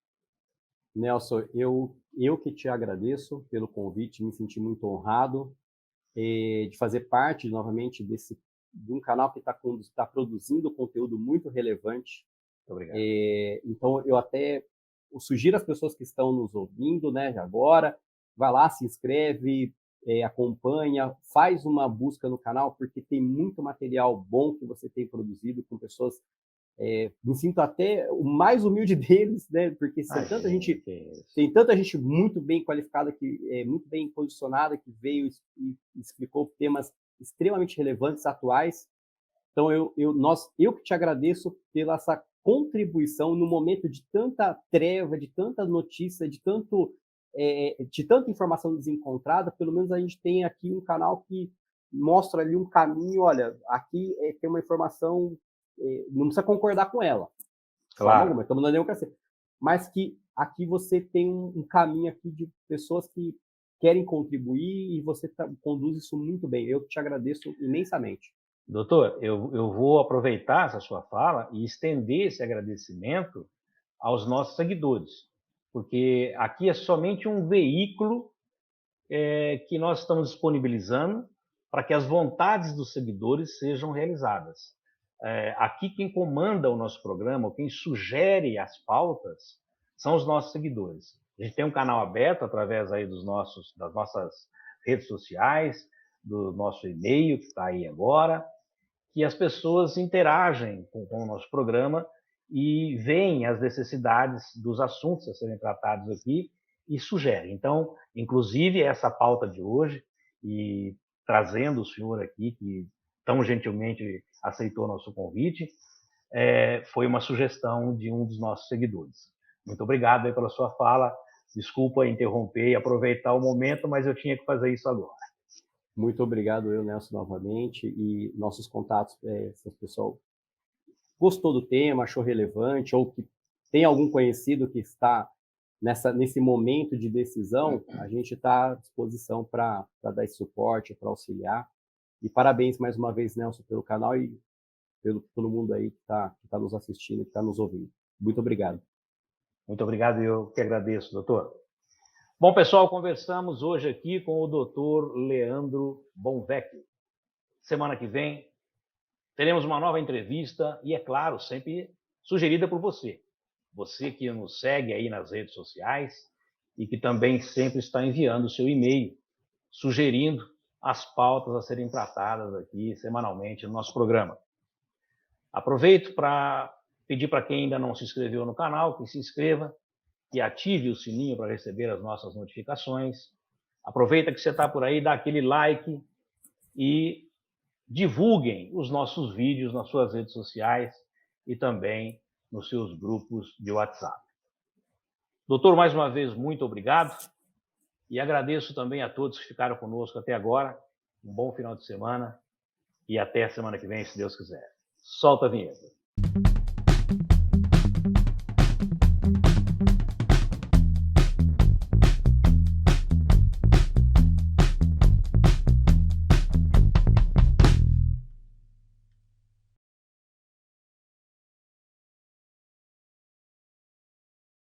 Nelson, eu que te agradeço pelo convite, me senti muito honrado de fazer parte novamente de um canal que está produzindo conteúdo muito relevante. Muito obrigado. Então, eu até sugiro às pessoas que estão nos ouvindo, né, agora, vai lá, se inscreve, acompanha, faz uma busca no canal, porque tem muito material bom que você tem produzido com pessoas. Me sinto até o mais humilde deles, né? Porque tem tanta gente muito bem qualificada, muito bem posicionada, que veio e explicou temas extremamente relevantes, atuais. Então, eu que te agradeço pela essa contribuição no momento de tanta treva, de tanta notícia, de tanta informação desencontrada. Pelo menos a gente tem aqui um canal que mostra ali um caminho. Olha, aqui tem uma informação, não precisa concordar com ela. Claro. Estamos dando nenhum cacete. Mas que aqui você tem um caminho aqui de pessoas que querem contribuir e você conduz isso muito bem. Eu te agradeço imensamente. Doutor, eu vou aproveitar essa sua fala e estender esse agradecimento aos nossos seguidores, porque aqui é somente um veículo que nós estamos disponibilizando para que as vontades dos seguidores sejam realizadas. Aqui quem comanda o nosso programa, quem sugere as pautas, são os nossos seguidores. A gente tem um canal aberto através aí das nossas redes sociais, do nosso e-mail que está aí agora, que as pessoas interagem com o nosso programa e veem as necessidades dos assuntos a serem tratados aqui e sugerem. Então, inclusive, essa pauta de hoje, e trazendo o senhor aqui, que tão gentilmente aceitou nosso convite, foi uma sugestão de um dos nossos seguidores. Muito obrigado aí pela sua fala. Desculpa interromper e aproveitar o momento, mas eu tinha que fazer isso agora. Muito obrigado, Nelson, novamente. E nossos contatos, se o pessoal gostou do tema, achou relevante, ou que tem algum conhecido que está nesse momento de decisão, a gente está à disposição para dar esse suporte, para auxiliar. E parabéns mais uma vez, Nelson, pelo canal e pelo todo mundo aí que está nos assistindo, que está nos ouvindo. Muito obrigado. Muito obrigado, eu que agradeço, doutor. Bom, pessoal, conversamos hoje aqui com o doutor Leandro Bonvecchio. Semana que vem teremos uma nova entrevista e, é claro, sempre sugerida por você. Você que nos segue aí nas redes sociais e que também sempre está enviando o seu e-mail, sugerindo as pautas a serem tratadas aqui semanalmente no nosso programa. Aproveito para pedir para quem ainda não se inscreveu no canal, que se inscreva, que ative o sininho para receber as nossas notificações. Aproveita que você está por aí, dá aquele like e divulguem os nossos vídeos nas suas redes sociais e também nos seus grupos de WhatsApp. Doutor, mais uma vez, muito obrigado e agradeço também a todos que ficaram conosco até agora. Um bom final de semana e até a semana que vem, se Deus quiser. Solta a vinheta.